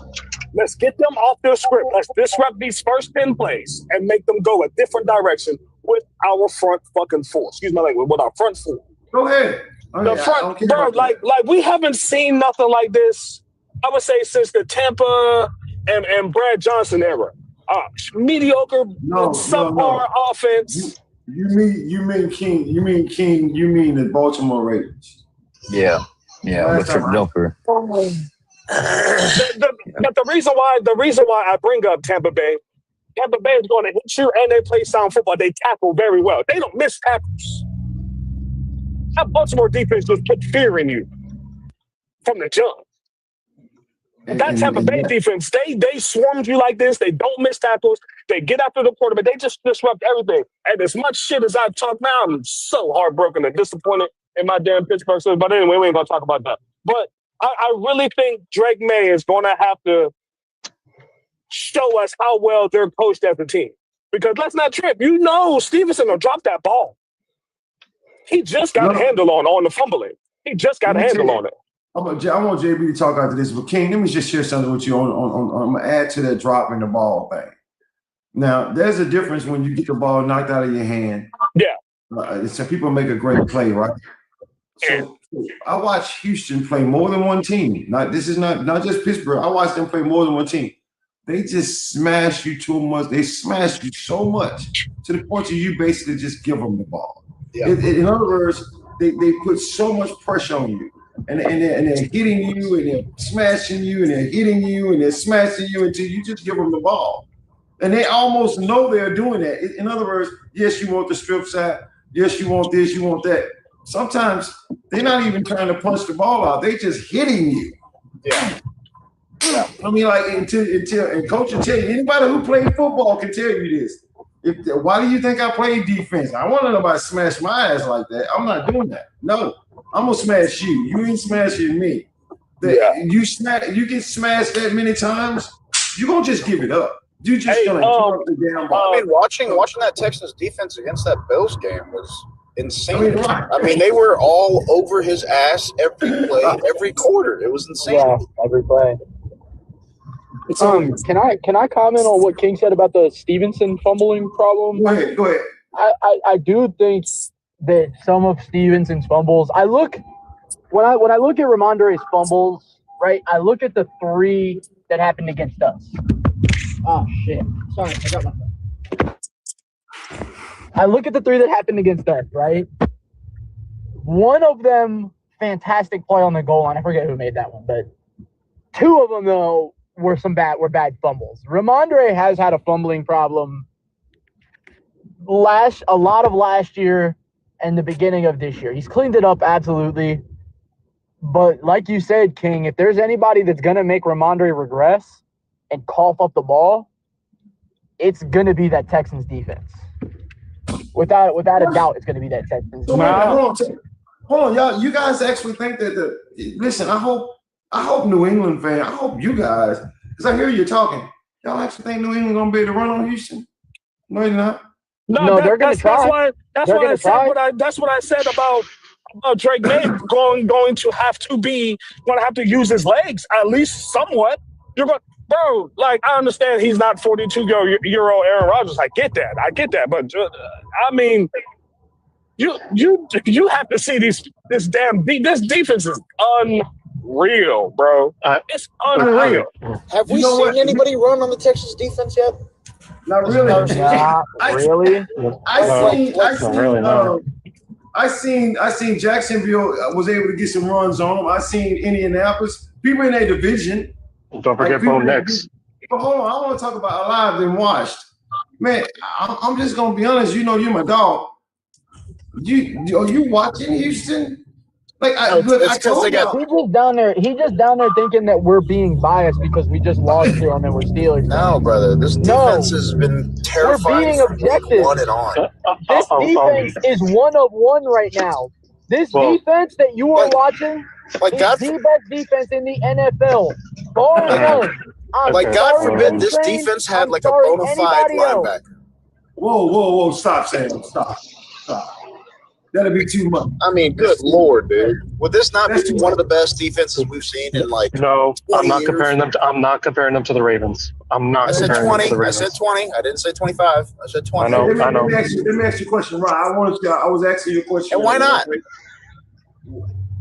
S9: Let's get them off their script. Let's disrupt these first 10 plays and make them go a different direction with our front fucking four. Excuse my language, with our front four.
S1: Go ahead.
S9: The front, bro, like we haven't seen nothing like this, I would say, since the Tampa and Brad Johnson era. Mediocre, subpar offense.
S1: You mean the Baltimore Ravens.
S7: Yeah, with Trip Dilfer.
S9: But the reason why I bring up Tampa Bay is going to hit you, and they play sound football. They tackle very well. They don't miss tackles. That Baltimore defense just put fear in you from the jump. That Tampa Bay defense, they swarmed you like this. They don't miss tackles. They get after the quarterback. They just disrupt everything. And as much shit as I've talked now, I'm so heartbroken and disappointed in my damn Pittsburgh Steelers. But anyway, we ain't going to talk about that. But I really think Drake May is going to have to show us how well they're coached as a team. Because let's not trip. You know Stevenson will drop that ball. He just got a handle on the fumbling. He just got a handle on it.
S1: I want JB to talk after this, but King, let me just share something with you on I'm gonna add to that dropping the ball thing. Now, there's a difference when you get the ball knocked out of your hand.
S9: Yeah.
S1: So people make a great play, right? So I watch Houston play more than one team. This is not just Pittsburgh. I watch them play more than one team. They just smash you too much. They smash you so much to the point that you basically just give them the ball. Yeah. In other words, they put so much pressure on you. And they're hitting you, and they're smashing you, and they're hitting you, and they're smashing you until you just give them the ball. And they almost know they're doing that. In other words, yes, you want the strip sack. Yes, you want this, you want that. Sometimes they're not even trying to punch the ball out. They're just hitting you.
S8: Yeah.
S1: I mean, like, until and coach will tell you, anybody who played football can tell you this. Why do you think I played defense? I want nobody to smash my ass like that. I'm not doing that. No. I'm gonna smash you. You ain't smashing me. You get smashed that many times, you're gonna just give it up. You just gonna drop the damn ball.
S8: I mean, watching that Texans defense against that Bills game was insane. I mean, they were all over his ass every play, every quarter. It was insane.
S4: Yeah, every play. Can I comment on what King said about the Stevenson fumbling problem?
S1: Go ahead.
S4: I do think that some of Stevenson's fumbles, when I look at Ramondre's fumbles, right, I look at the 3 that happened against us. Oh, shit. Sorry, I got my phone. I look at the 3 that happened against us, right? One of them, fantastic play on the goal line. I forget who made that one, but 2 of them, though, were bad fumbles. Ramondre has had a fumbling problem a lot of last year and the beginning of this year. He's cleaned it up, absolutely. But like you said, King, if there's anybody that's going to make Ramondre regress and cough up the ball, it's going to be that Texans defense. Without a doubt, it's going to be that Texans defense.
S1: Hold on, y'all. You guys actually think that listen, I hope New England fan, I hope you guys, because I hear you talking, y'all actually think New England going to be able to run on Houston? No, you're not.
S9: No, they're going to try. That's what I said about Drake May going to have to use his legs at least somewhat. You're going, bro. Like, I understand he's not 42-year-old Aaron Rodgers. I get that. But I mean, you have to see this defense is unreal, bro. It's unreal.
S8: Have we seen anybody run on the Texas defense yet?
S1: Not really. I seen Jacksonville was able to get some runs on them. I seen Indianapolis. People in their division.
S3: Don't forget Bo Nix.
S1: But hold on, I want to talk about alive and watched. Man, I'm just gonna be honest. You know, you're my dog. Are you watching Houston? Like,
S4: he's just down there thinking that we're being biased because we just lost to them and we're Steelers.
S8: No, brother. This defense has been terrifying.
S4: We're being objective.
S8: On and on.
S4: This defense is 1 of 1 right now. This defense that you are watching is the best defense in the NFL. Bar none.
S8: God forbid this defense had like a bona fide linebacker.
S1: Whoa. Stop, Sam. Stop. That'd be too much.
S8: I mean, good Lord, dude. Would this not be one of the best defenses we've seen in like?
S3: No, I'm not comparing them. I'm not comparing them to the Ravens. I said 20.
S8: I said 20. I didn't say 25. I said 20.
S3: I know.
S1: Let me ask you a question, Ron. I was asking you a question.
S8: And why not?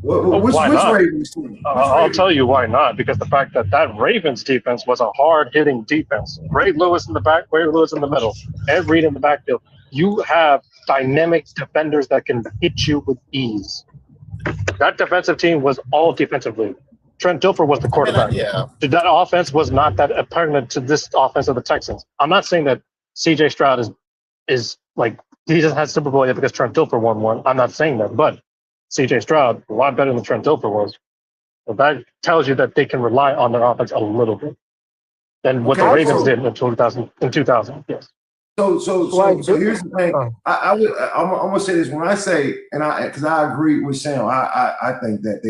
S1: Which Ravens team?
S3: I'll tell you why not. Because the fact that Ravens defense was a hard-hitting defense. Ray Lewis in the back, Ray Lewis in the middle, Ed Reed in the backfield. You have dynamic defenders that can hit you with ease. That defensive team was all defensively. Trent Dilfer was the quarterback. That offense was not that pertinent to this offense of the Texans. I'm not saying that C.J. Stroud is like he doesn't have Super Bowl yet because Trent Dilfer won one. I'm not saying that, but C.J. Stroud a lot better than Trent Dilfer was. So that tells you that they can rely on their offense a little bit than what the Ravens did in 2000. Yes.
S1: So here's the thing. I'm gonna say this when I say, because I agree with Sam. I think that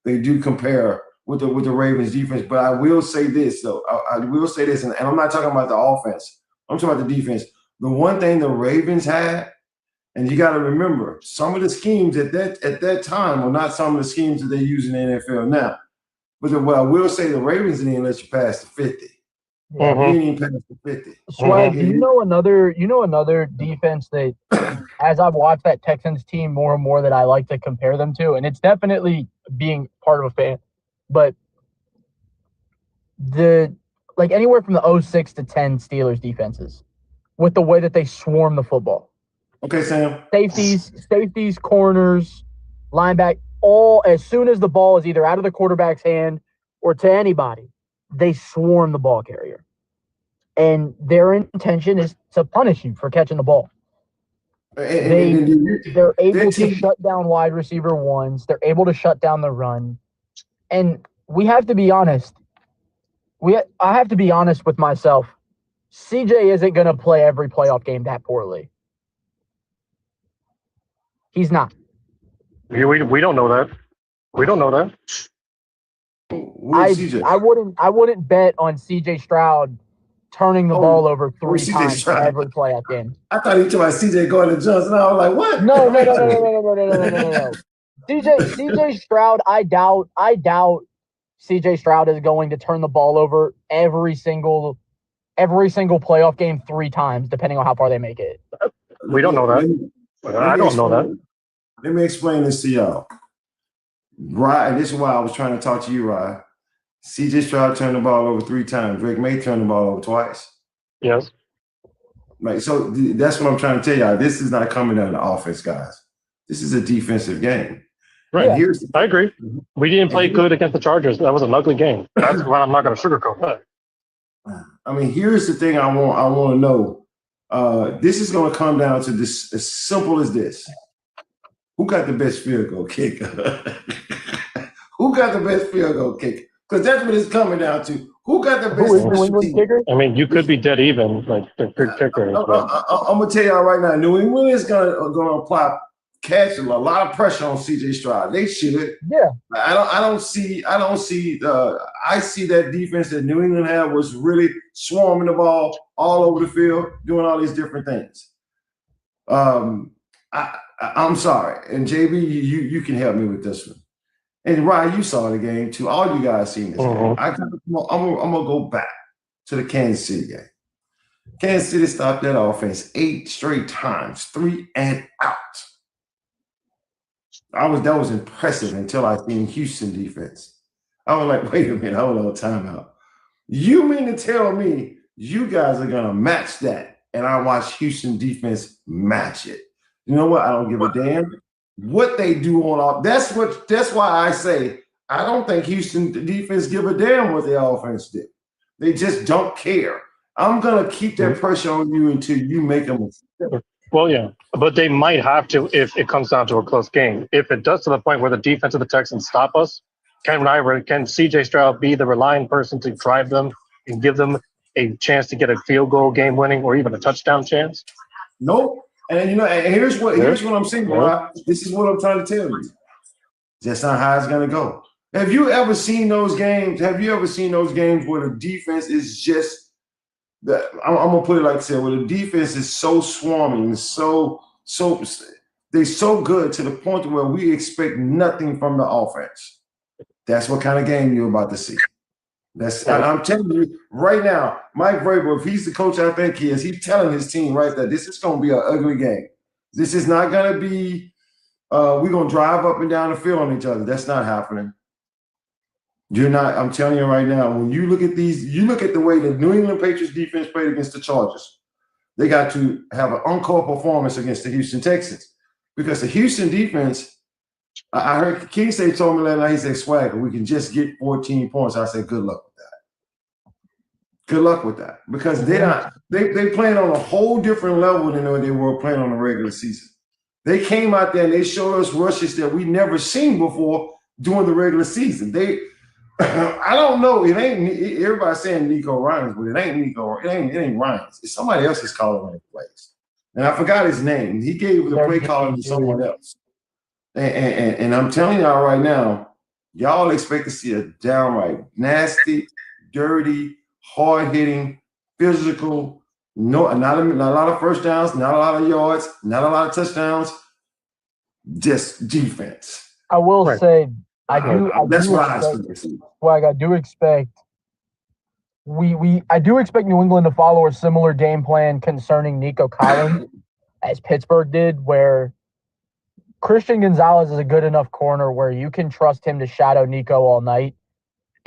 S1: they do compare with the Ravens defense. But I will say this though. I will say this, and I'm not talking about the offense. I'm talking about the defense. The one thing the Ravens had, and you got to remember, some of the schemes at that time were not some of the schemes that they use in the NFL now. But what I will say, the Ravens didn't let you pass the 50.
S4: Swag, you know another defense that, as I've watched that Texans team more and more, that I like to compare them to, and it's definitely being part of a fan, but anywhere from the 06 to 10 Steelers defenses with the way that they swarm the football.
S1: Okay, Sam.
S4: Safeties, corners, linebacker, all as soon as the ball is either out of the quarterback's hand or to anybody, they swarm the ball carrier. And their intention is to punish you for catching the ball. They're able to shut down wide receiver ones. They're able to shut down the run. And we have to be honest. I have to be honest with myself. CJ isn't going to play every playoff game that poorly. He's not.
S3: We don't know that. We don't know that.
S4: I wouldn't bet on CJ Stroud turning the ball over 3 times every playoff game.
S1: I thought he was talking about CJ going to Johnson. I was like, what?
S4: No. CJ Stroud, I doubt CJ Stroud is going to turn the ball over every single playoff game 3 times, depending on how far they make it.
S3: We don't know that. I don't know that.
S1: Let me explain this to y'all. Right, and this is why I was trying to talk to you, Ryan. C.J. Stroud turned the ball over 3 times. Drake May turned the ball over twice.
S3: Yes.
S1: Right, so that's what I'm trying to tell y'all. This is not coming down to offense, guys. This is a defensive game.
S3: Right. Yeah. I agree. We didn't play good against the Chargers. That was an ugly game. That's why I'm not going to sugarcoat that.
S1: I mean, here's the thing I want to know. This is going to come down to this, as simple as this. Who got the best field goal kicker? Who got the best field goal kicker? Because that's what it's coming down to. Who got the best
S4: New England kicker?
S3: I mean, you could be dead even, like the kicker.
S1: I'm gonna tell y'all right now, New England is gonna apply catch a lot of pressure on CJ Stroud. They should.
S9: Yeah.
S1: I see that defense that New England had was really swarming the ball all over the field, doing all these different things. I'm sorry. And JB, you can help me with this one. And Ryan, you saw the game too. All you guys seen this game. I'm gonna go back to the Kansas City game. Kansas City stopped that offense 8 straight times, 3 and out. That was impressive until I seen Houston defense. I was like, wait a minute, hold on, timeout. You mean to tell me you guys are gonna match that? And I watch Houston defense match it. You know what? I don't give a damn what they do on off. That's why I say I don't think Houston defense give a damn what the offense did. They just don't care. I'm gonna keep that pressure on you until you make a mistake.
S3: Well, yeah, but they might have to if it comes down to a close game. If it does to the point where the defense of the Texans stop us, can CJ Stroud be the relying person to drive them and give them a chance to get a field goal game winning or even a touchdown chance?
S1: Nope. And and here's what I'm saying, Rob. This is what I'm trying to tell you. That's not how it's gonna go. Have you ever seen those games? Have you ever seen those games where the defense is just I'm gonna put it like this, where the defense is so swarming, they're so good to the point where we expect nothing from the offense. That's what kind of game you're about to see. I'm telling you right now, Mike Vrabel, if he's the coach I think he is, he's telling his team right there, this is going to be an ugly game. This is not going to be, we're going to drive up and down the field on each other. That's not happening. You're not, I'm telling you right now, when you look at you look at the way the New England Patriots defense played against the Chargers. They got to have an encore performance against the Houston Texans because the Houston defense, I heard Kingston told me last night, he said, Swagger, we can just get 14 points. I said, good luck with that. Good luck with that. Because they playing on a whole different level than they were playing on the regular season. They came out there and they showed us rushes that we never seen before during the regular season. I don't know. It ain't everybody's saying Nico Ryans, but it ain't Nico. It ain't Ryans. It's somebody else is calling the plays. And I forgot his name. He gave the play calling to someone else. And I'm telling y'all right now, y'all expect to see a downright nasty, dirty, hard-hitting, physical, not a lot of first downs, not a lot of yards, not a lot of touchdowns, just defense.
S4: I will say, I do expect New England to follow a similar game plan concerning Nico Collins as Pittsburgh did, where Christian Gonzalez is a good enough corner where you can trust him to shadow Nico all night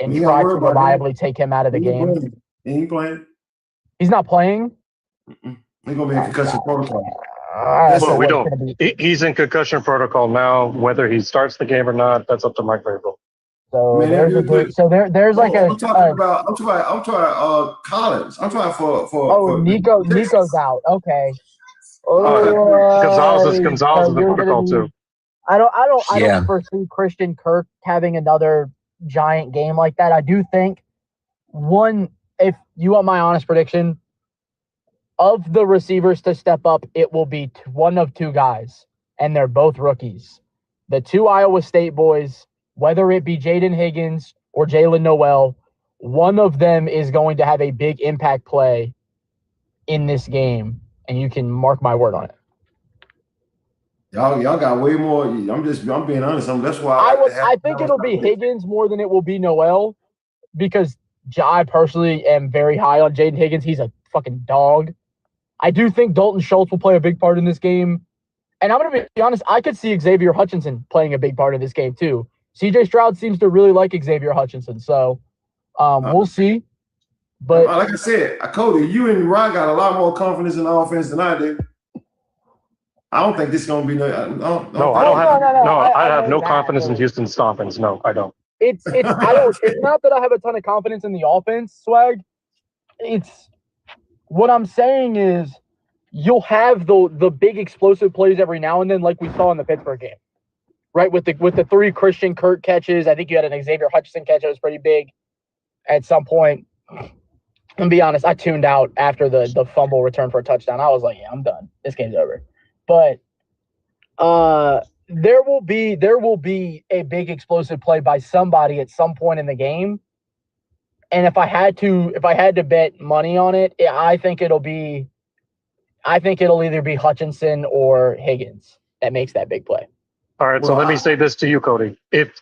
S4: and try to reliably take him out of the game.
S1: He ain't playing.
S4: He's not playing?
S1: He's going to be in concussion protocol.
S3: Well, we don't. He's in concussion protocol now. Whether he starts the game or not, that's up to Mike Vrabel.
S4: So there's like
S1: I'm talking about Collins. I'm talking for
S4: Nico's out. Okay.
S3: Gonzalez is in protocol too.
S4: I don't foresee Christian Kirk having another giant game like that. I do think if you want my honest prediction, of the receivers to step up, it will be one of two guys, and they're both rookies. The two Iowa State boys, whether it be Jaden Higgins or Jalen Noel, one of them is going to have a big impact play in this game, and you can mark my word on it.
S1: Y'all got way more. I'm being honest. That's why
S4: I think it'll be Higgins more than it will be Noel, because I personally am very high on Jaden Higgins. He's a fucking dog. I do think Dalton Schultz will play a big part in this game. And I'm going to be honest, I could see Xavier Hutchinson playing a big part in this game too. CJ Stroud seems to really like Xavier Hutchinson. So we'll see. But
S1: like I said, Cody, you and Rod got a lot more confidence in the offense than I do. I don't think this is going to be
S3: I have no confidence in Houston's offense. No, I don't.
S4: It's not that I have a ton of confidence in the offense, Swag. What I'm saying is you'll have the big explosive plays every now and then, like we saw in the Pittsburgh game, right? With the 3 Christian Kirk catches. I think you had an Xavier Hutchinson catch that was pretty big at some point. I'm be honest, I tuned out after the fumble return for a touchdown. I was like, yeah, I'm done. This game's over. But There will be a big explosive play by somebody at some point in the game. And if I had to bet money on it, I think it'll either be Hutchinson or Higgins that makes that big play.
S3: All right, so let me say this to you, Cody. If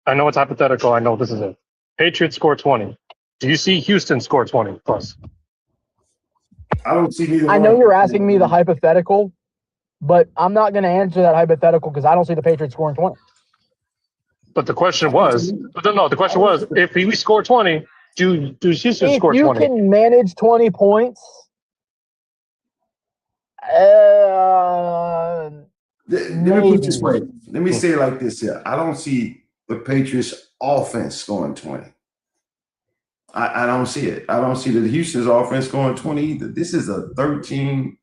S3: I know it's hypothetical, I know this is it. Patriots score 20. Do you see Houston score 20 plus?
S1: I don't see neither.
S4: I know you're asking me the hypothetical, but I'm not going to answer that hypothetical because I don't see the Patriots scoring 20.
S3: But the question was, if we score 20, do Houston score 20?
S4: If you can manage 20 points,
S1: let me put it this way. Let me say it like this here. I don't see the Patriots offense scoring 20. I don't see it. I don't see the Houston's offense scoring 20 either. This is a 13-10,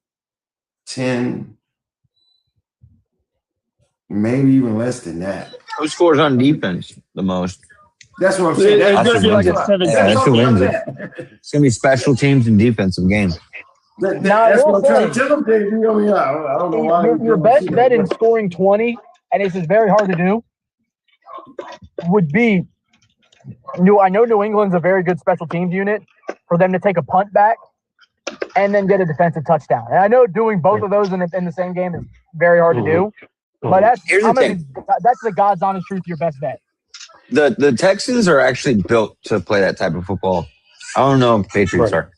S1: maybe even less than that.
S7: Who scores on defense the most?
S1: That's what I'm saying.
S6: It's going to be like a 7.
S7: That's who wins it. It's going to be special teams and defensive games.
S1: That's what I'm trying to tell them. I don't know why.
S4: Your best bet in scoring 20, and this is very hard to do, would be I know New England's a very good special teams unit for them to take a punt back and then get a defensive touchdown. And I know doing both of those in the same game is very hard to do, but that's the God's honest truth, your best bet.
S7: The Texans are actually built to play that type of football. I don't know if Patriots are.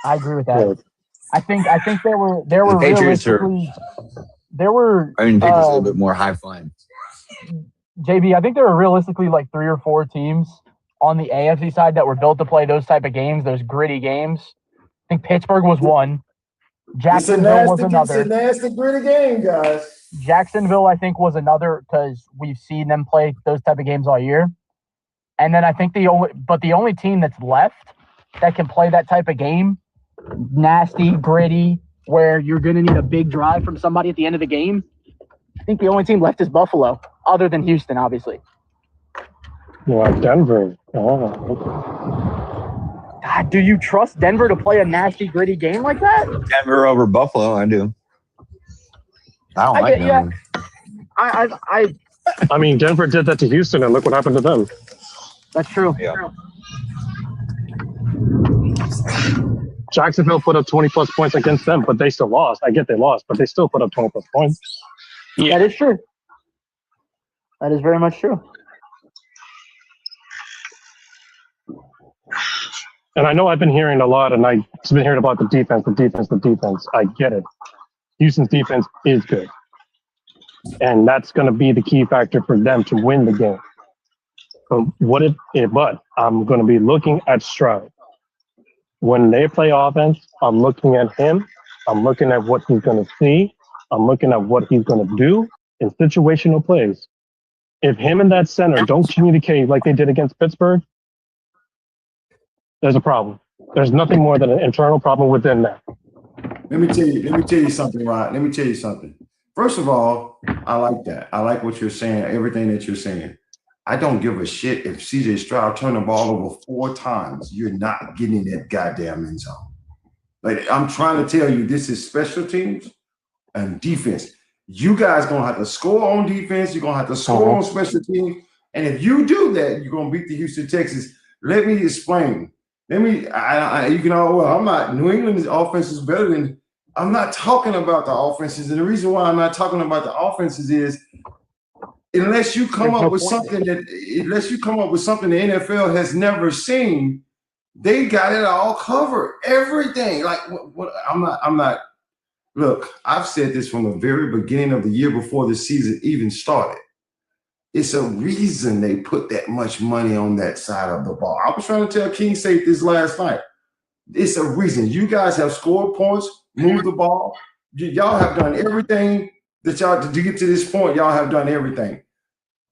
S4: I agree with that. I think there were
S7: the Patriots
S4: realistically
S7: Patriots are a little bit more high flying.
S4: JB, I think there were realistically like 3 or 4 teams on the AFC side that were built to play those type of games, those gritty games. I think Pittsburgh was one. Jacksonville was another.
S1: It's a nasty, gritty game, guys.
S4: Jacksonville, I think, was another because we've seen them play those type of games all year. And then I think the only team that's left that can play that type of game, nasty, gritty, where you're going to need a big drive from somebody at the end of the game, I think the only team left is Buffalo, other than Houston, obviously.
S3: Yeah, Denver.
S4: God, do you trust Denver to play a nasty, gritty game like that?
S7: Denver over Buffalo, I do. I don't like Denver.
S3: I mean, Denver did that to Houston, and look what happened to them.
S4: That's true.
S7: Yeah.
S3: Jacksonville put up 20-plus points against them, but they still lost. I get they lost, but they still put up 20-plus points.
S4: Yeah, that is true. That is very much true.
S3: And I know I've been hearing a lot, and I've been hearing about the defense. I get it. Houston's defense is good. And that's going to be the key factor for them to win the game. But I'm going to be looking at Stroud. When they play offense, I'm looking at him. I'm looking at what he's going to see. I'm looking at what he's going to do in situational plays. If him and that center don't communicate like they did against Pittsburgh, there's a problem. There's nothing more than an internal problem within that.
S1: Let me tell you something, Rod. Let me tell you something. First of all, I like that. I like what you're saying, everything that you're saying. I don't give a shit if CJ Stroud turned the ball over 4 times. You're not getting in that goddamn end zone. Like, I'm trying to tell you, this is special teams and defense. You guys going to have to score on defense. You're going to have to score on special teams. And if you do that, you're going to beat the Houston Texans. Let me explain. I'm not, New England's offense is better than, I'm not talking about the offenses. And the reason why I'm not talking about the offenses is unless you come up with something the NFL has never seen, they got it all covered. Everything. Like I'm not. Look, I've said this from the very beginning of the year before the season even started. It's a reason they put that much money on that side of the ball. I was trying to tell King Safe this last night. It's a reason. You guys have scored points, moved the ball. Y'all have done everything that y'all to get to this point. Y'all have done everything.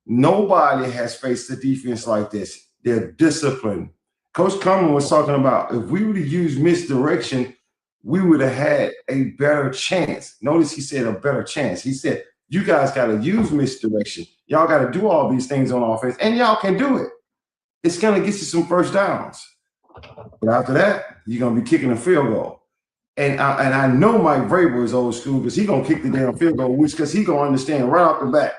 S1: Nobody has faced a defense like this. They're disciplined. Coach Coleman was talking about if we would have used misdirection, we would have had a better chance. Notice he said a better chance. He said, you guys got to use misdirection. Y'all got to do all these things on offense, and y'all can do it. It's going to get you some first downs. But after that, you're going to be kicking a field goal. And I know Mike Vrabel is old school because he's going to kick the damn field goal, because he's going to understand right off the bat,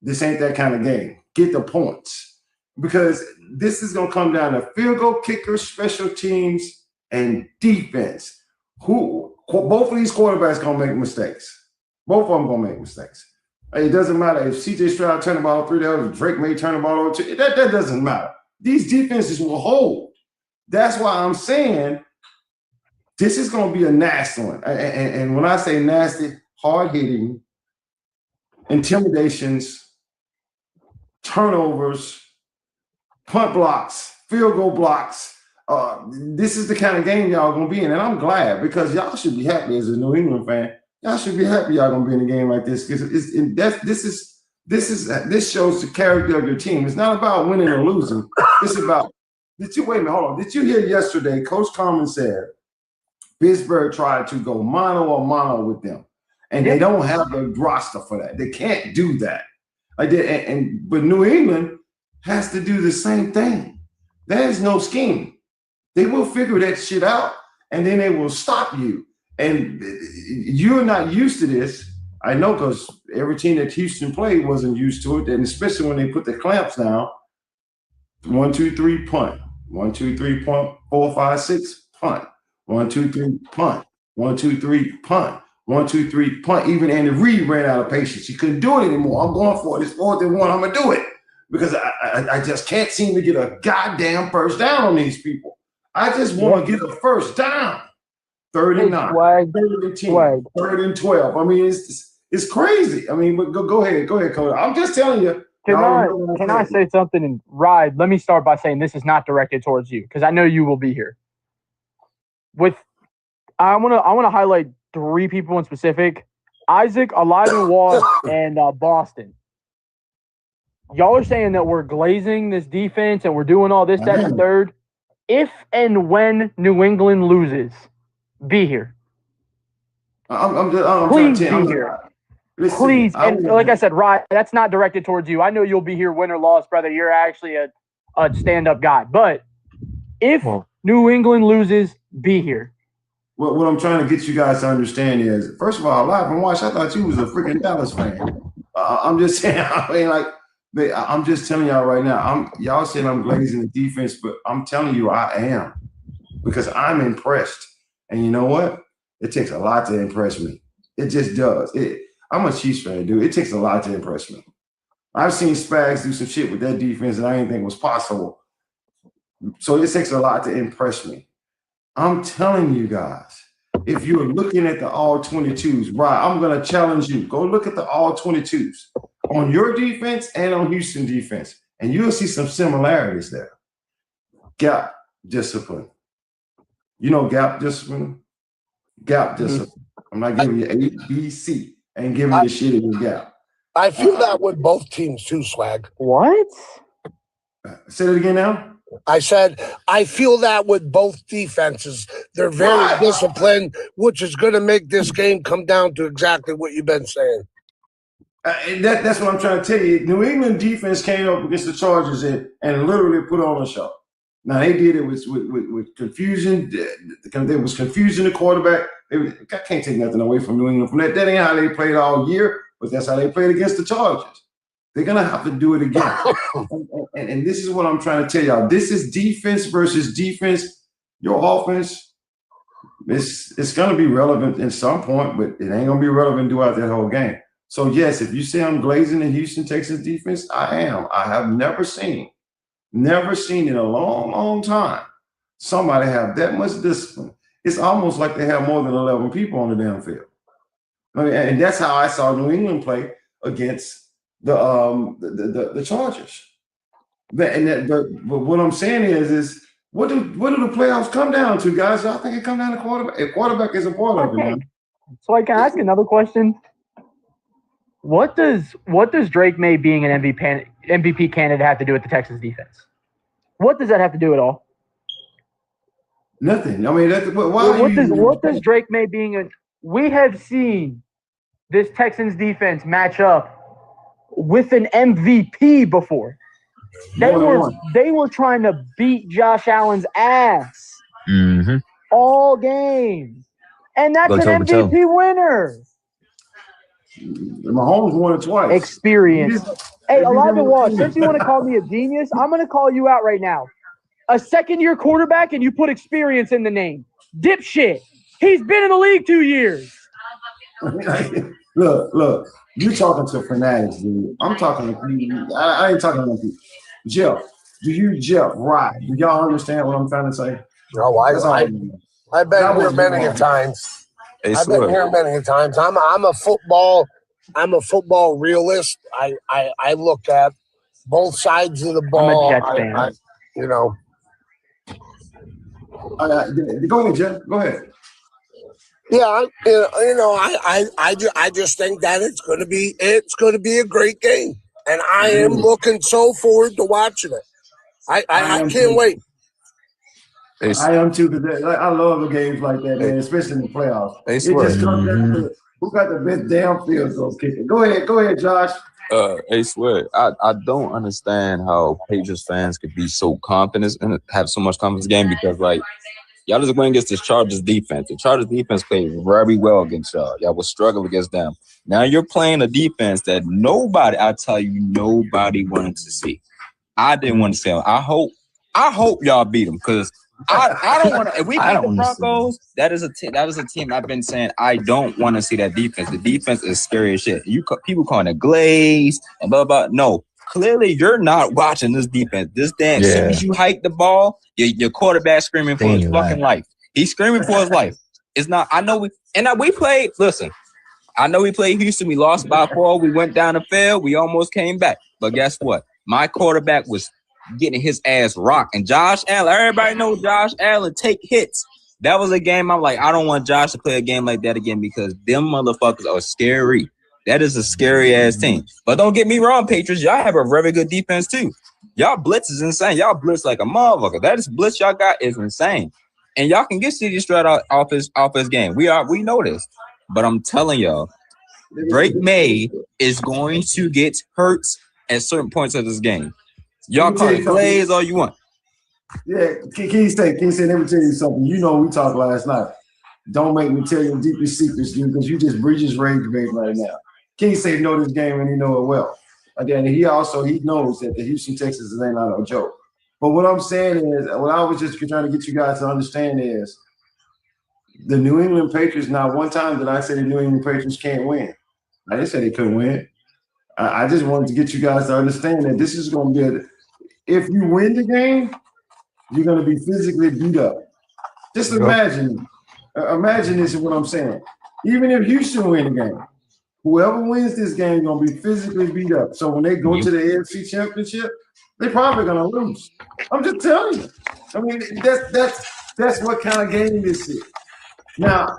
S1: this ain't that kind of game. Get the points. Because this is going to come down to field goal kickers, special teams, and defense. Both of these quarterbacks going to make mistakes. Both of them going to make mistakes. It doesn't matter if C.J. Stroud turned the ball 3 downs, Drake may turn the ball over 2. That doesn't matter. These defenses will hold. That's why I'm saying this is going to be a nasty one. And when I say nasty, hard-hitting, intimidations, turnovers, punt blocks, field goal blocks. This is the kind of game y'all going to be in. And I'm glad, because y'all should be happy as a New England fan. Y'all should be happy y'all going to be in a game like this, because this shows the character of your team. It's not about winning or losing. It's about – wait a minute, hold on. Did you hear yesterday Coach Carmen said Pittsburgh tried to go mono with them, and they don't have the roster for that. They can't do that. But New England has to do the same thing. There's no scheme. They will figure that shit out, and then they will stop you. And you're not used to this. I know, because every team that Houston played wasn't used to it, and especially when they put the clamps down. 1, 2, 3, punt. 1, 2, 3, punt. 4, 5, 6, punt. 1, 2, 3, punt. 1, 2, 3, punt. 1, 2, 3, punt. Even Andy Reid ran out of patience. He couldn't do it anymore. I'm going for it. It's 4th and 1. I'm going to do it, because I just can't seem to get a goddamn first down on these people. I just want to get a first down. 3rd and 9. 3rd and 10. 3rd and 12. I mean, it's crazy. I mean, but go ahead, Coach. I'm just telling you.
S4: Can I say something? And Ride, let me start by saying this is not directed towards you, because I know you will be here. I want to highlight 3 people in specific: Isaac, Elijah Watt, and Boston. Y'all are saying that we're glazing this defense and we're doing all this, that, and the third. If and when New England loses, be here. Please be here. Listen, please. And like I said, Ryan, that's not directed towards you. I know you'll be here win or loss, brother. You're actually a stand-up guy. But if New England loses, be here.
S1: What I'm trying to get you guys to understand is, first of all, live and watch, I thought you was a freaking Dallas fan. I'm just saying, I'm just telling y'all right now, y'all saying I'm glazing the defense, but I'm telling you I am, because I'm impressed. And you know what? It takes a lot to impress me. It just does. I'm a Chiefs fan, dude. It takes a lot to impress me. I've seen Spags do some shit with that defense that I didn't think was possible. So it takes a lot to impress me. I'm telling you guys, if you're looking at the all-22s, right, I'm going to challenge you. Go look at the all-22s on your defense and on Houston defense, and you'll see some similarities there. Gap discipline. You know gap discipline? Gap discipline. I'm not giving you A, B, C. I ain't giving you shit in your gap.
S10: I feel that with both teams too, Swag.
S4: What?
S1: Say that again now.
S10: I said, I feel that with both defenses. They're very disciplined, which is going to make this game come down to exactly what you've been saying.
S1: And that's what I'm trying to tell you. New England defense came up against the Chargers and literally put on a show. Now, they did it with confusion. There was confusion in the quarterback. I can't take nothing away from New England from that. That ain't how they played all year, but that's how they played against the Chargers. They're going to have to do it again. and this is what I'm trying to tell y'all. This is defense versus defense. Your offense, it's going to be relevant at some point, but it ain't going to be relevant throughout that whole game. So, yes, if you say I'm glazing the Houston Texans defense, I am. I have never seen in a long, long time somebody have that much discipline. It's almost like they have more than 11 people on the damn field. I mean, and that's how I saw New England play against the Chargers. But what I'm saying is what do the playoffs come down to, guys? I think it comes down to quarterback. If quarterback is a part of it, man.
S4: So I can ask another question. What does Drake May being an MVP candidate have to do with the Texans defense? What does that have to do at all?
S1: Nothing. I mean,
S4: what does Drake May being we have seen this Texans defense match up with an MVP before. They were trying to beat Josh Allen's ass all game. And that's an MVP winner.
S1: Mahomes won it twice.
S4: Experience. Hey, Elijah Wallace, since you want to call me a genius, I'm going to call you out right now. A second-year quarterback, and you put experience in the name. Dipshit. He's been in the league 2 years.
S1: Look. You're talking to fanatics, dude. I'm talking to people. I ain't talking to people. Jeff, right? Do y'all understand what I'm trying to say?
S10: No, I've been here many a times. I've been here many a times. I'm a football realist. I look at both sides of the ball.
S4: I'm a Jets fan.
S10: You know.
S1: Go ahead, Jeff. Go ahead.
S10: Yeah, I just think that it's going to be a great game, and I am looking so forward to watching it. I can't wait.
S1: I am too, because I love the games like that, man, especially in the playoffs. It just comes down to who got the best damn field goal kicker. Go ahead, Josh.
S5: Hey, Swag, I don't understand how Patriots fans could be so confident and have so much confidence in the game, because like y'all just went against this Chargers defense. The Chargers defense played very well against y'all. Y'all will struggle against them. Now you're playing a defense that nobody wanted to see. I didn't want to see them. I hope y'all beat them, because I don't want to. If we beat the Broncos, that is a team I've been saying I don't want to see that defense. The defense is scary as shit. People calling it glaze and blah blah. No, clearly you're not watching this defense. This damn, as soon as you hike the ball, your quarterback screaming for his fucking life. He's screaming for his life. It's not. I know we played. Listen, I know we played Houston. We lost by 4. We went down the field. We almost came back. But guess what? My quarterback was getting his ass rocked. And Josh Allen, everybody knows Josh Allen take hits. That was a game I'm like, I don't want Josh to play a game like that again, because them motherfuckers are scary. That is a scary ass team. But don't get me wrong, Patriots, y'all have a very good defense too. Y'all blitz is insane. Y'all blitz like a motherfucker. That is blitz y'all got is insane. And y'all can get C.J. Stroud off his game. We know this. But I'm telling y'all, Drake May is going to get hurt at certain points of this game. Y'all call it glaze all you want.
S1: Yeah, King State, let me tell you something. You know, we talked last night. Don't make me tell you the deepest secrets, dude, because you just breaches rage bait right now. King State know this game and he know it well. Again, he knows that the Houston Texans ain't not a joke. But what I'm saying is, what I was just trying to get you guys to understand is, the New England Patriots, not one time did I say the New England Patriots can't win. I didn't say they couldn't win. I just wanted to get you guys to understand that this is going to be if you win the game, you're going to be physically beat up. Just imagine this is what I'm saying. Even if Houston win the game, whoever wins this game is going to be physically beat up. So when they go to the AFC Championship, they're probably going to lose. I'm just telling you. I mean, that's what kind of game this is. Now,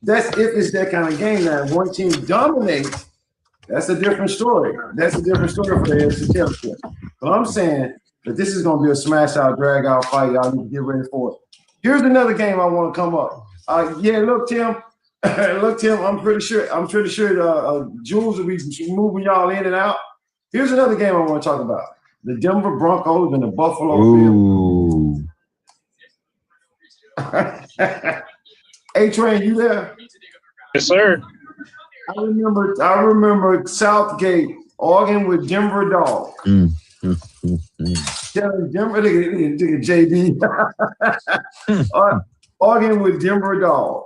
S1: that's if it's that kind of game. Now, if one team dominates, that's a different story. That's a different story for the AFC Championship. But I'm saying that this is going to be a smash-out, drag-out fight. Y'all need to get ready for it. Here's another game I want to come up. Look, Tim. I'm pretty sure Jules will be moving y'all in and out. Here's another game I want to talk about: the Denver Broncos and the Buffalo Bills. A-Train, you there?
S3: Yes, sir.
S1: I remember Southgate arguing with Denver Dog. Telling Denver, JB, arguing with Denver Dog.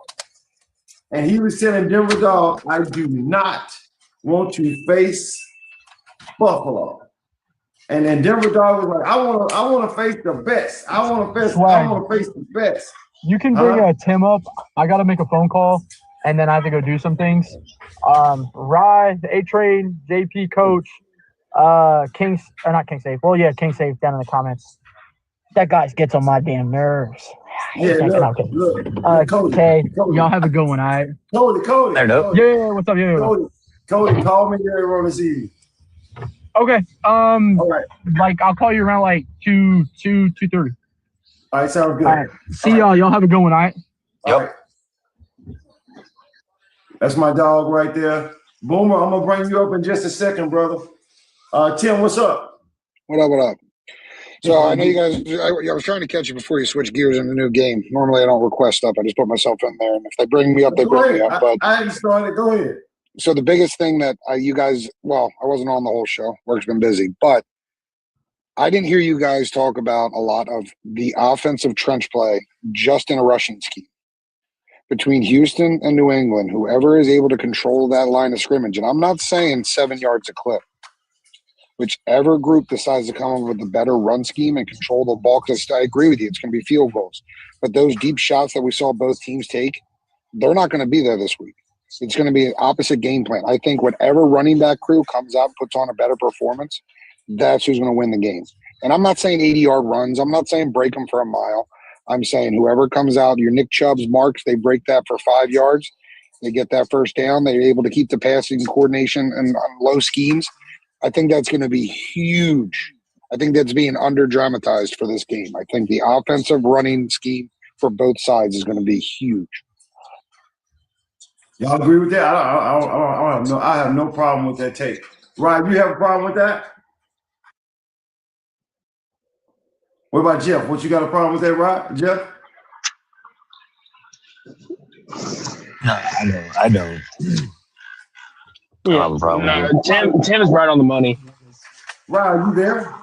S1: And he was telling Denver Dog, I do not want to face Buffalo. And then Denver Dog was like, I want to face the best. I want to face the best.
S4: You can bring Tim up. I got to make a phone call, and then I have to go do some things. Rye, the A-Train, JP Coach, King Safe. Well, yeah, King Safe down in the comments. That guy gets on my damn nerves. Look, okay, y'all have a good one, all right?
S1: Cody.
S4: Yeah, what's up? Yeah.
S1: Cody, call me later on this evening.
S4: Okay.
S1: All right.
S4: Like I'll call you around like 2:30.
S1: All right, sounds good.
S4: All right. See y'all. Y'all have a good one, all right?
S1: All right. That's my dog right there. Boomer, I'm gonna bring you up in just a second, brother. Tim, what's up?
S10: What up?
S11: So I know you guys. I was trying to catch you before you switch gears in the new game. Normally, I don't request stuff. I just put myself in there, and if they bring me up, they bring me up. But
S1: I started. Go ahead.
S11: So the biggest thing that you guys, well, I wasn't on the whole show. Work's been busy, but I didn't hear you guys talk about a lot of the offensive trench play just in a rushing scheme between Houston and New England. Whoever is able to control that line of scrimmage, and I'm not saying 7 yards a clip. Whichever group decides to come up with a better run scheme and control the ball, because I agree with you, it's going to be field goals. But those deep shots that we saw both teams take, they're not going to be there this week. It's going to be an opposite game plan. I think whatever running back crew comes out and puts on a better performance, that's who's going to win the game. And I'm not saying 80-yard runs. I'm not saying break them for a mile. I'm saying whoever comes out, your Nick Chubb's marks, they break that for 5 yards. They get that first down. They're able to keep the passing coordination and on low schemes. I think that's going to be huge. I think that's being under-dramatized for this game. I think the offensive running scheme for both sides is going to be huge.
S1: Y'all agree with that? I have no problem with that take. Ryan, you have a problem with that? What about Jeff? What you got a problem with that, Ryan? Jeff?
S7: No, I don't. I don't have a problem with
S6: it. Tim is right on the money.
S1: Ryan, you there?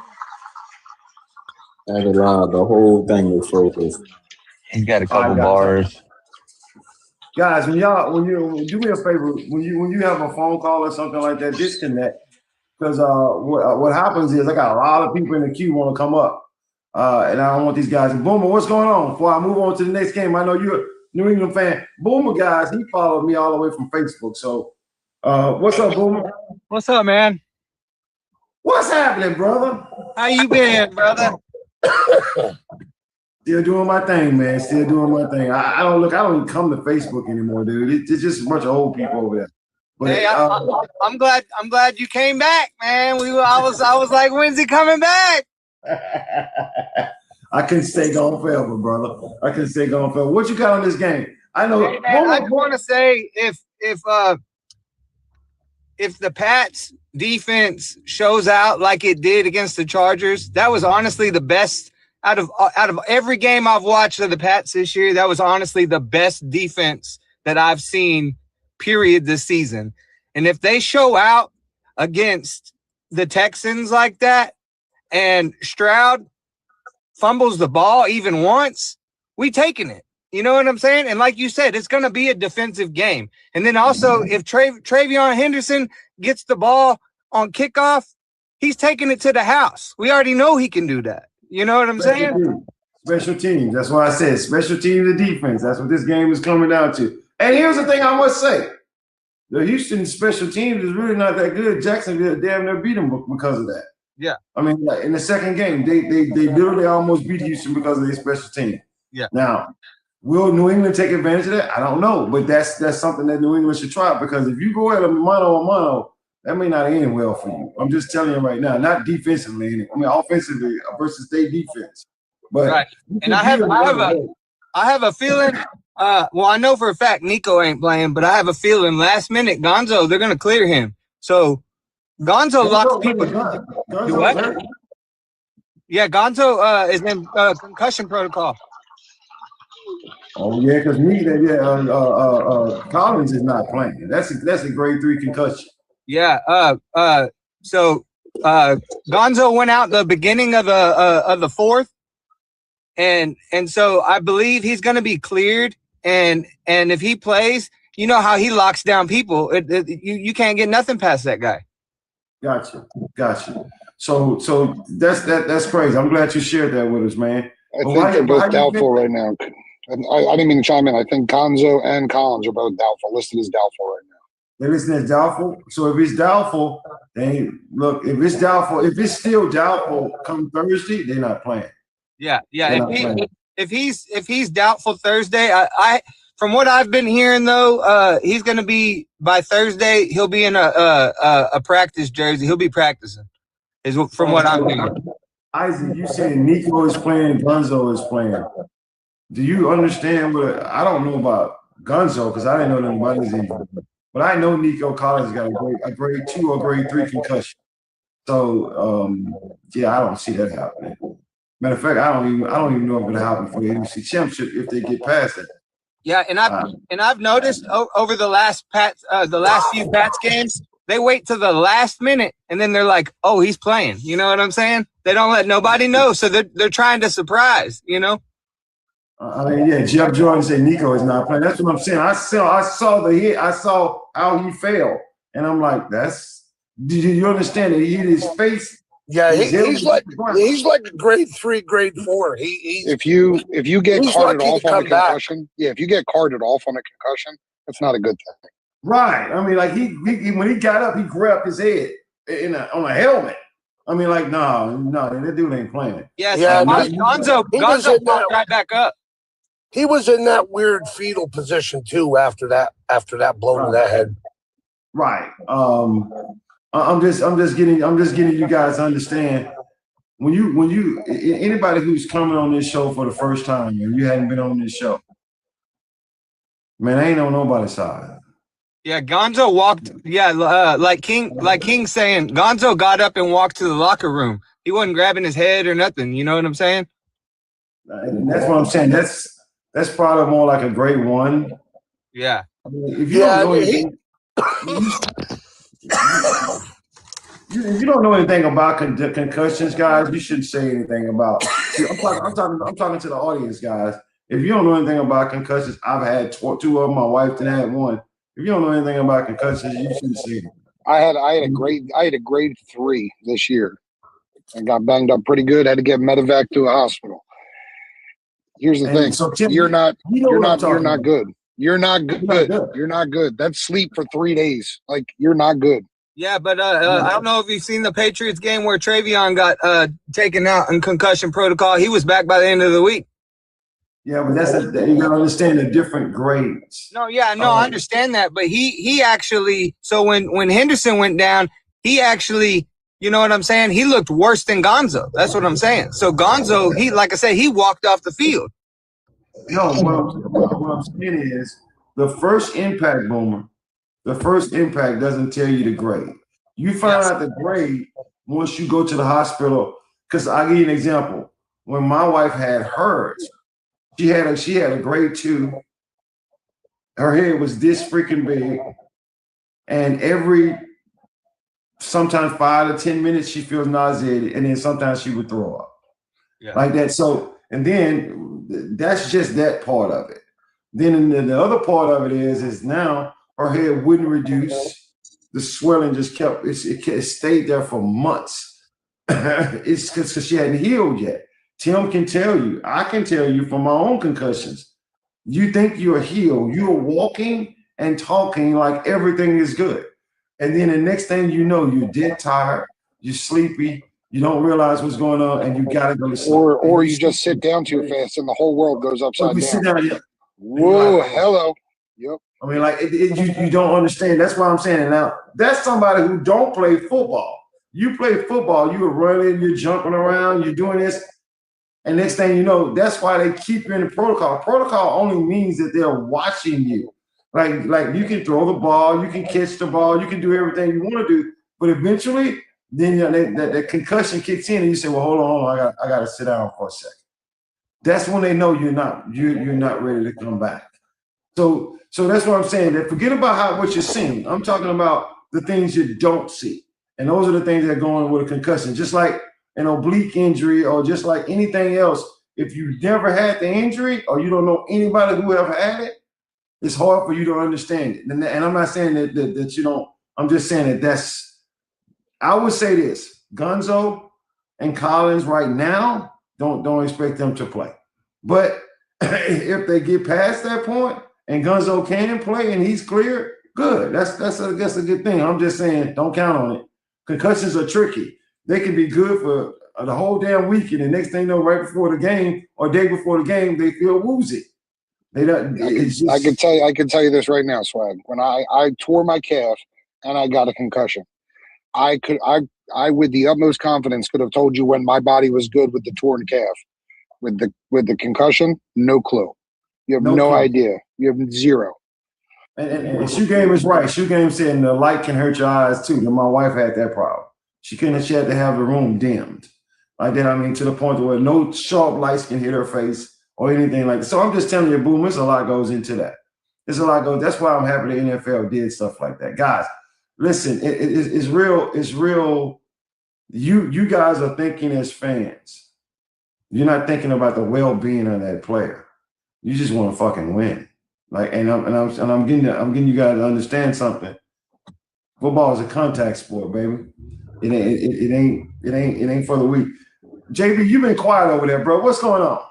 S5: I ain't gonna lie, the whole thing was focused.
S7: He's got a couple bars.
S1: Guys, when you do me a favor, when you have a phone call or something like that, disconnect. Because what happens is I got a lot of people in the queue want to come up. And I don't want these guys. Boomer, what's going on? Before I move on to the next game, I know you're a New England fan. Boomer, guys, he followed me all the way from Facebook. So what's up, Boomer?
S12: What's up, man?
S1: What's happening, brother?
S12: How you been, brother?
S1: Still doing my thing, man. Still doing my thing. I don't even come to Facebook anymore, dude. It's just a bunch of old people over there. But,
S12: hey, I'm glad you came back, man. I was like, when's he coming back?
S1: I couldn't stay gone forever, brother. I couldn't stay gone forever. What you got on this game? I know.
S12: Hey, man, I just want to say if the Pats defense shows out like it did against the Chargers, that was honestly the best out of every game I've watched of the Pats this year. That was honestly the best defense that I've seen, period, this season. And if they show out against the Texans like that, and Stroud fumbles the ball even once, we taking it. You know what I'm saying? And like you said, it's going to be a defensive game. And then also, if Travion Henderson gets the ball on kickoff, he's taking it to the house. We already know he can do that. You know what I'm saying?
S1: Special teams. That's why I said special teams and defense. That's what this game is coming down to. And here's the thing I must say. The Houston special teams is really not that good. Jacksonville damn near beat them because of that.
S12: Yeah.
S1: I mean, in the second game, they literally almost beat Houston because of their special team.
S12: Yeah.
S1: Now, will New England take advantage of that? I don't know. But that's something that New England should try, because if you go at a mano-a-mano, that may not end well for you. I'm just telling you right now, not defensively. I mean, offensively versus their defense. But
S12: right. And I have a feeling. Well, I know for a fact Nico ain't playing, but I have a feeling last minute Gonzo, they're gonna clear him. So Gonzo locks people. Do what? Yeah, Gonzo is in concussion protocol.
S1: Oh yeah, because Collins is not playing. That's a grade 3 concussion.
S12: Yeah. So Gonzo went out the beginning of the fourth, and so I believe he's going to be cleared. And if he plays, you know how he locks down people. You can't get nothing past that guy.
S1: Gotcha. So that's crazy. I'm glad you shared that with us, man.
S11: I think they're both doubtful right now. I didn't mean to chime in. I think Gonzo and Collins are both doubtful, listed as doubtful right now.
S1: They're listed as doubtful. So if it's doubtful, then look, if it's still doubtful come Thursday, they're not playing.
S12: Yeah. If he's doubtful Thursday, I from what I've been hearing though, he's going to be by Thursday. He'll be in a practice jersey. He'll be practicing. Is from what I'm hearing.
S1: Isaac, you saying Nico is playing, Gonzo is playing. Do you understand what I don't know about Gonzo because I didn't know nothing about his injury, but I know Nico Collins got a grade 2 or grade 3 concussion. So yeah, I don't see that happening. Matter of fact, I don't even know if it'll happen for the NFC Championship if they get past it.
S12: Yeah, and I've noticed over the last few Pats games, they wait till the last minute and then they're like, "Oh, he's playing." You know what I'm saying? They don't let nobody know, so they're trying to surprise. You know.
S1: I mean, yeah, Jeff Jordan said Nico is not playing. That's what I'm saying. I saw the hit. I saw how he fell, and I'm like, do you understand that he hit his face?
S10: Yeah, he's like a grade 3, grade 4.
S11: If you get carted off on a concussion, if you get carted off on a concussion, that's not a good thing.
S1: Right. I mean, like he when he got up, he grabbed his head on a helmet. I mean, like, no, that dude ain't playing.
S12: Yeah, Gonzo popped right back up.
S10: He was in that weird fetal position too after that blow to that head.
S1: Right. I'm just getting you guys to understand when you anybody who's coming on this show for the first time and you hadn't been on this show, man, I ain't on nobody's side.
S12: Yeah, Gonzo walked. Yeah, like King saying, Gonzo got up and walked to the locker room. He wasn't grabbing his head or nothing. You know what I'm saying?
S1: And that's what I'm saying. That's probably more like a grade 1.
S12: Yeah.
S1: I mean, if you don't know anything, if you don't know anything about concussions, guys, you shouldn't say anything about. I'm talking to the audience, guys. If you don't know anything about concussions, I've had 2 of them. My wife didn't have 1. If you don't know anything about concussions, you shouldn't say it.
S11: I had a grade 3 this year. I got banged up pretty good. Had to get medevac to a hospital. Here's the thing: so Tim, you're not good. You're not good. You're not good. That's sleep for 3 days. Like, you're not good.
S12: Yeah, but I don't know if you've seen the Patriots game where Travion got taken out in concussion protocol. He was back by the end of the week.
S1: Yeah, but you gotta understand the different grades.
S12: No, yeah, no, I understand that, but he actually. So when Henderson went down, he actually, you know what I'm saying? He looked worse than Gonzo. That's what I'm saying. So Gonzo, like I said, he walked off the field.
S1: No, what I'm saying is the first impact, Boomer. The first impact doesn't tell you the grade. You find out the grade once you go to the hospital. Because I'll give you an example. When my wife had hers, she had a grade 2. Her head was this freaking big, and sometimes 5 to 10 minutes she feels nauseated, and then sometimes she would throw up, like that. So, and then that's just that part of it. Then the other part of it is now her head wouldn't reduce. The swelling just it stayed there for months. It's because she hadn't healed yet. Tim can tell you, I can tell you from my own concussions, you think you're healed. You're walking and talking like everything is good. And then the next thing you know, you're dead tired, you're sleepy, you don't realize what's going on, and you got to go to sleep.
S11: Or you just sit down too fast and the whole world goes upside down.
S1: Sit down,
S11: whoa, hello. Yep.
S1: I mean, like, you don't understand. That's why I'm saying it now. That's somebody who don't play football. You play football, you're running, you're jumping around, you're doing this. And next thing you know, that's why they keep you in the protocol. Protocol only means that they're watching you. Like you can throw the ball, you can catch the ball, you can do everything you want to do. But eventually, then that concussion kicks in, and you say, "Well, hold on, I got to sit down for a second." That's when they know you're not ready to come back. So that's what I'm saying. That forget about what you're seeing. I'm talking about the things you don't see, and those are the things that go on with a concussion. Just like an oblique injury, or just like anything else, if you never had the injury, or you don't know anybody who ever had it, it's hard for you to understand it. And I'm not saying that you don't. I'm just saying that's. I would say this: Gonzo and Collins right now, don't expect them to play. But if they get past that point and Gonzo can play and he's clear, good. That's a good thing. I'm just saying, don't count on it. Concussions are tricky. They can be good for the whole damn weekend, and next thing you know, right before the game or day before the game, they feel woozy. I
S11: can tell you this right now, Swag. When I tore my calf and I got a concussion, I with the utmost confidence could have told you when my body was good with the torn calf. With the concussion, no clue. You have no idea. You have zero.
S1: And Shoe Game is right. Shoe Game said the light can hurt your eyes too. And my wife had that problem. She had to have the room dimmed. like that. I mean, to the point where no sharp lights can hit her face or anything like that. So I'm just telling you, Boom, there's a lot goes into that. There's a lot goes. That's why I'm happy the NFL did stuff like that. Guys, listen, it's real. It's real. You guys are thinking as fans. You're not thinking about the well-being of that player. You just want to fucking win. Like, and I'm getting you guys to understand something. Football is a contact sport, baby. It ain't for the weak. JB, you've been quiet over there, bro. What's going on?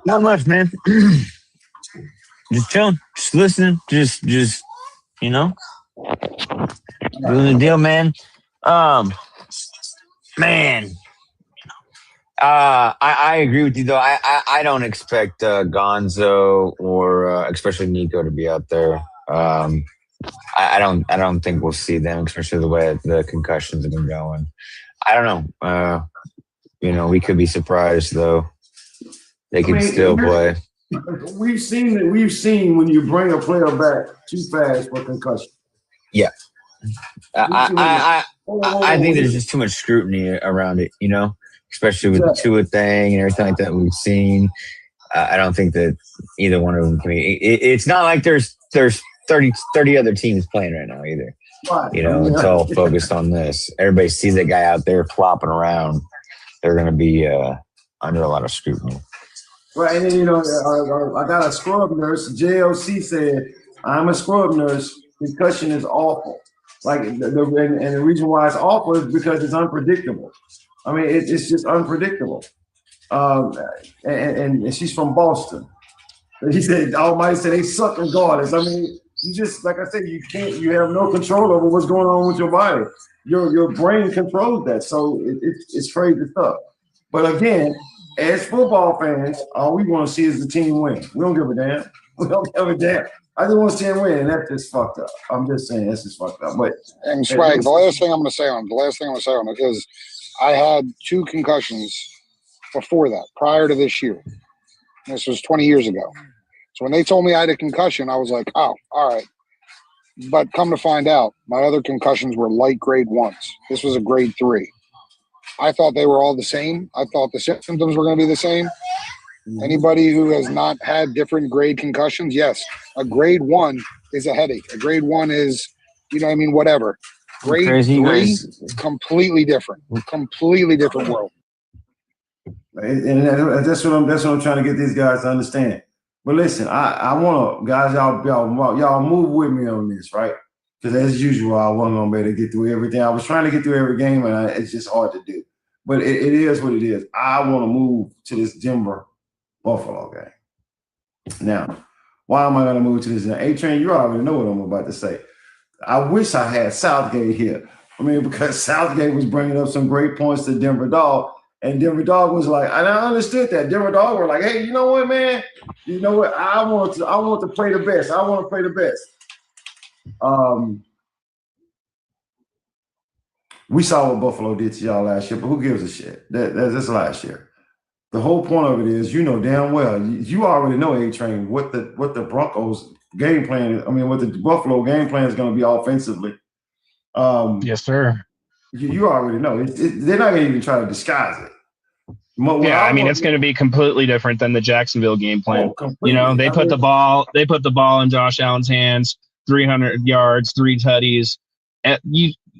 S7: Not much, man. Just chilling, just listening, just you know, doing the deal, man. Man. I agree with you though. I don't expect Gonzo or especially Nico to be out there. I don't think we'll see them, especially the way the concussions have been going. I don't know. You know, we could be surprised though. They could still play.
S1: We've seen when you bring a player back too fast for concussion.
S7: Yeah. I think there's just too much scrutiny around it, you know, especially with the Tua thing and everything like that we've seen. I don't think that either one of them can be. It's not like there's 30 other teams playing right now either. You know, it's all focused on this. Everybody sees that guy out there flopping around. They're going to be under a lot of scrutiny.
S1: Right, and then, you know, I got a scrub nurse. JLC said, I'm a scrub nurse. Concussion is awful. Like, and the reason why it's awful is because it's unpredictable. I mean, it's just unpredictable. And she's from Boston. He said, Almighty said they suck regardless. I mean, you just, like I said, you have no control over what's going on with your body. Your brain controls that. So it's crazy stuff. But again, as football fans, all we want to see is the team win. We don't give a damn. We don't give a damn. I just want to see him win, and that's just fucked up. I'm just saying that's just fucked up. But
S11: and Swag, the last thing I'm going to say on it is I had 2 concussions before that, prior to this year. This was 20 years ago. So when they told me I had a concussion, I was like, oh, all right. But come to find out, my other concussions were light grade 1s. This was a grade 3. I thought they were all the same. I thought the symptoms were going to be the same. Anybody who has not had different grade concussions, yes, a grade 1 is a headache. A grade 1 is, you know what I mean, whatever. Grade 3, completely different. Completely different world.
S1: And that's what I'm trying to get these guys to understand. But listen, I want to, guys, y'all move with me on this, right? Because as usual, I wasn't going to be able to get through everything. I was trying to get through every game, and it's just hard to do. But it is what it is. I want to move to this Denver-Buffalo game. Now, why am I going to move to this? Now, A-Train, you already know what I'm about to say. I wish I had Southgate here. I mean, because Southgate was bringing up some great points to Denver Dog, and Denver Dog was like, and I understood that. Denver Dog were like, hey, you know what, man? You know what? I want to play the best. I want to play the best. We saw what Buffalo did to y'all last year, but who gives a shit? That's last year. The whole point of it is, you know damn well, you already know, A-Train, what the Broncos game plan is. I mean, what the Buffalo game plan is going to be offensively.
S6: Yes, sir.
S1: You already know. They're not going to even try to disguise it.
S6: I mean, it's going to be completely different than the Jacksonville game plan. You know, they put the ball in Josh Allen's hands, 300 yards, 3 tutties.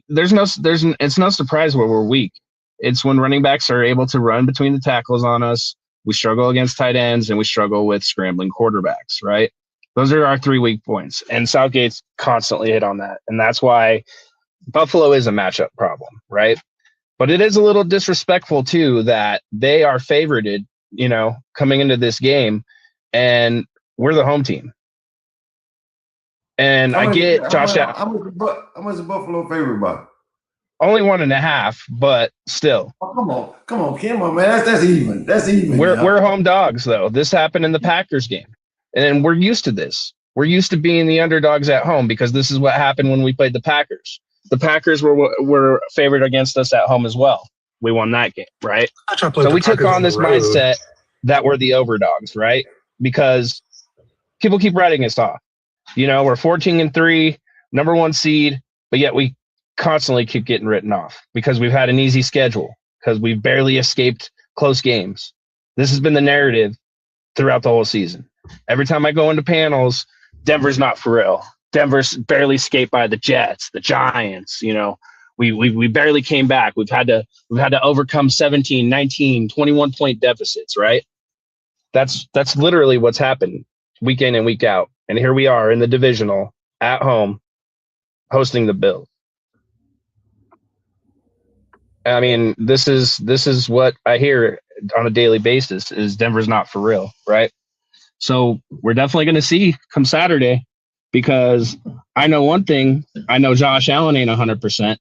S6: It's no surprise where we're weak. It's when running backs are able to run between the tackles on us. We struggle against tight ends, and we struggle with scrambling quarterbacks, right? Those are our 3 weak points. And Southgate's constantly hit on that. And that's why Buffalo is a matchup problem, right? But it is a little disrespectful, too, that they are favorited, you know, coming into this game, and we're the home team. And I get Josh Allen.
S1: How much is Buffalo favorite by?
S6: Only 1.5, but still.
S1: Oh, come on, man. That's even. That's even.
S6: We're home dogs, though. This happened in the Packers game, and we're used to this. We're used to being the underdogs at home because this is what happened when we played the Packers. The Packers were favored against us at home as well. We won that game, right? So we took on this mindset that we're the overdogs, right? Because people keep writing us off. You know, we're 14-3, number 1 seed, but yet we constantly keep getting written off because we've had an easy schedule, because we've barely escaped close games. This has been the narrative throughout the whole season. Every time I go into panels, Denver's not for real. Denver's barely escaped by the Jets, the Giants. We barely came back. We've had to overcome 17, 19, 21 point deficits, right? That's literally what's happened week in and week out. And here we are in the divisional at home hosting the Bills. I mean, this is what I hear on a daily basis is Denver's not for real, right? So we're definitely going to see come Saturday, because I know one thing. I know Josh Allen ain't 100%.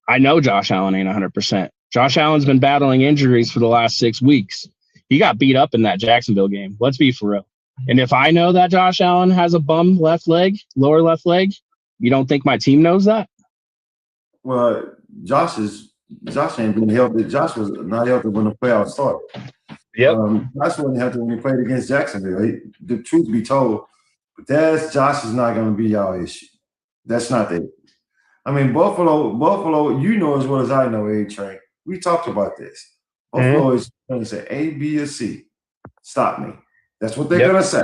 S6: I know Josh Allen ain't 100%. Josh Allen's been battling injuries for the last 6 weeks. He got beat up in that Jacksonville game. Let's be for real. And if I know that Josh Allen has a bum left leg, lower left leg, you don't think my team knows that?
S1: Well, Josh ain't been healthy. Josh was not healthy when the playoffs started.
S6: Yep.
S1: Josh wasn't healthy when he played against Jacksonville. The truth be told, but Josh is not going to be y'all issue. That's not the. I mean, Buffalo, you know as well as I know, A-Train. We talked about this. Buffalo is going to say A, B, or C. Stop me. That's what they're going to say.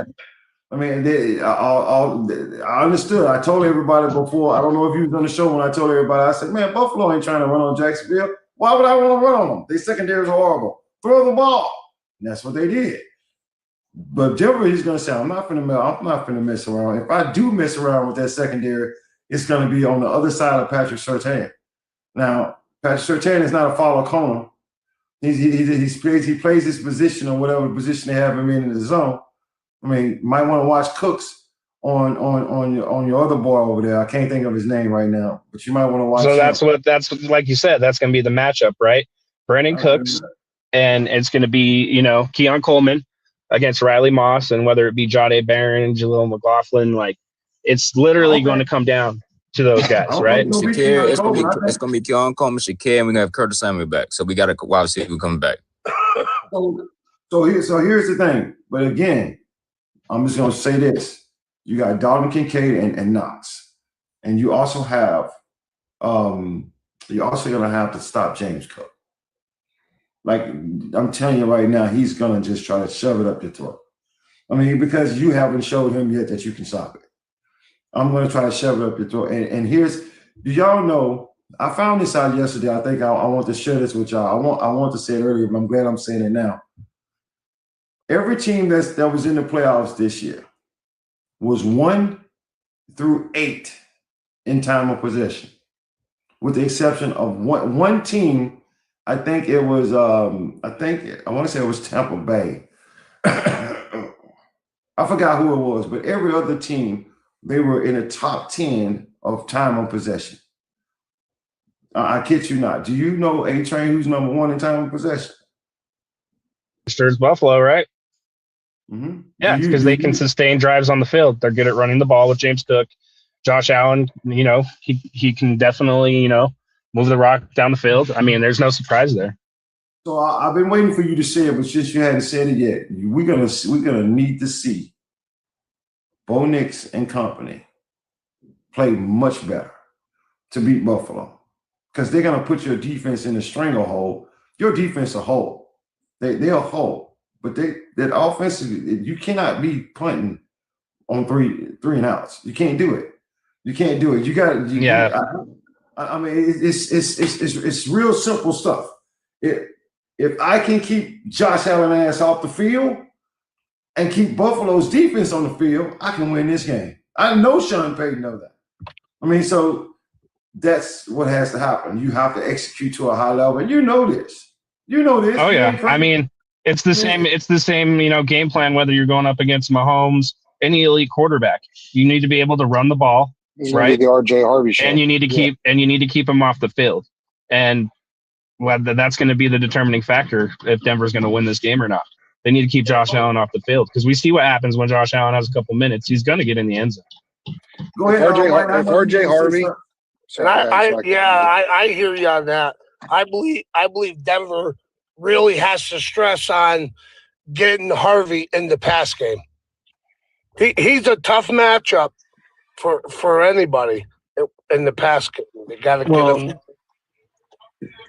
S1: I mean, I understood. I told everybody before. I don't know if you was on the show when I told everybody. I said, man, Buffalo ain't trying to run on Jacksonville. Why would I want to run on them? Their secondary is horrible. Throw the ball. And that's what they did. But Denver, he's going to say, I'm not going to mess around. If I do mess around with that secondary, it's going to be on the other side of Patrick Surtain. Now, Patrick Surtain is not a follow corner. He plays his position or whatever position they have him in the zone. I mean, you might want to watch Cooks on your other boy over there. I can't think of his name right now, but you might want to watch.
S6: So that's like you said, that's going to be the matchup, right? Brandon Cooks, and it's going to be Keon Coleman against Riley Moss, and whether it be Jahdae Barron, Jaleel McLaughlin, like it's literally going to come down to those guys, right?
S5: Shakir, it's going to be Keon Coleman, Shakir, and we're going to have Curtis Samuel back. So we got to wide receiver coming back.
S1: So here's the thing. But again, I'm just going to say this. You got Dalton Kincaid and Knox. And you also have you're also going to have to stop James Cook. Like I'm telling you right now, he's going to just try to shove it up your throat. I mean, because you haven't showed him yet that you can stop it. I'm going to try to shove it up your throat. And do y'all know, I found this out yesterday. I think I want to share this with y'all. I want to say it earlier, but I'm glad I'm saying it now. Every team that was in the playoffs this year was 1 through 8 in time of possession, with the exception of one team. I think it was I want to say it was Tampa Bay. I forgot who it was, but every other team, they were in the top 10 of time of possession. I kid you not. Do you know A-Train who's number 1 in time of possession?
S6: It's Buffalo, right?
S1: Mm-hmm.
S6: Yeah, because they can sustain drives on the field. They're good at running the ball with James Cook. Josh Allen, he can definitely, move the rock down the field. I mean, there's no surprise there.
S1: So I've been waiting for you to say it, but since you hadn't said it yet, we're gonna need to see Bo Nix and company play much better to beat Buffalo, because they're gonna put your defense in a stranglehold. Your defense a hole. They're a hole, but that offensive, you cannot be punting on three and outs. You can't do it. You can't do it. You got to. Yeah. I mean, it's real simple stuff. If I can keep Josh Allen ass off the field and keep Buffalo's defense on the field, I can win this game. I know Sean Payton knows that. I mean, so that's what has to happen. You have to execute to a high level, and you know this.
S6: Oh yeah, I mean, it's the same. It's the same. Game plan. Whether you're going up against Mahomes, any elite quarterback, you need to be able to run the ball. Right,
S11: the R.J. Harvey show,
S6: and you need to keep him off the field, and that's going to be the determining factor if Denver's going to win this game or not. They need to keep Josh Allen off the field, because we see what happens when Josh Allen has a couple minutes. He's going to get in the end zone.
S11: Go ahead, R.J. Harvey. And I hear you on that. I believe Denver really has to stress on getting Harvey in the pass game. He's a tough matchup for anybody,
S10: in the pass. They got to get them.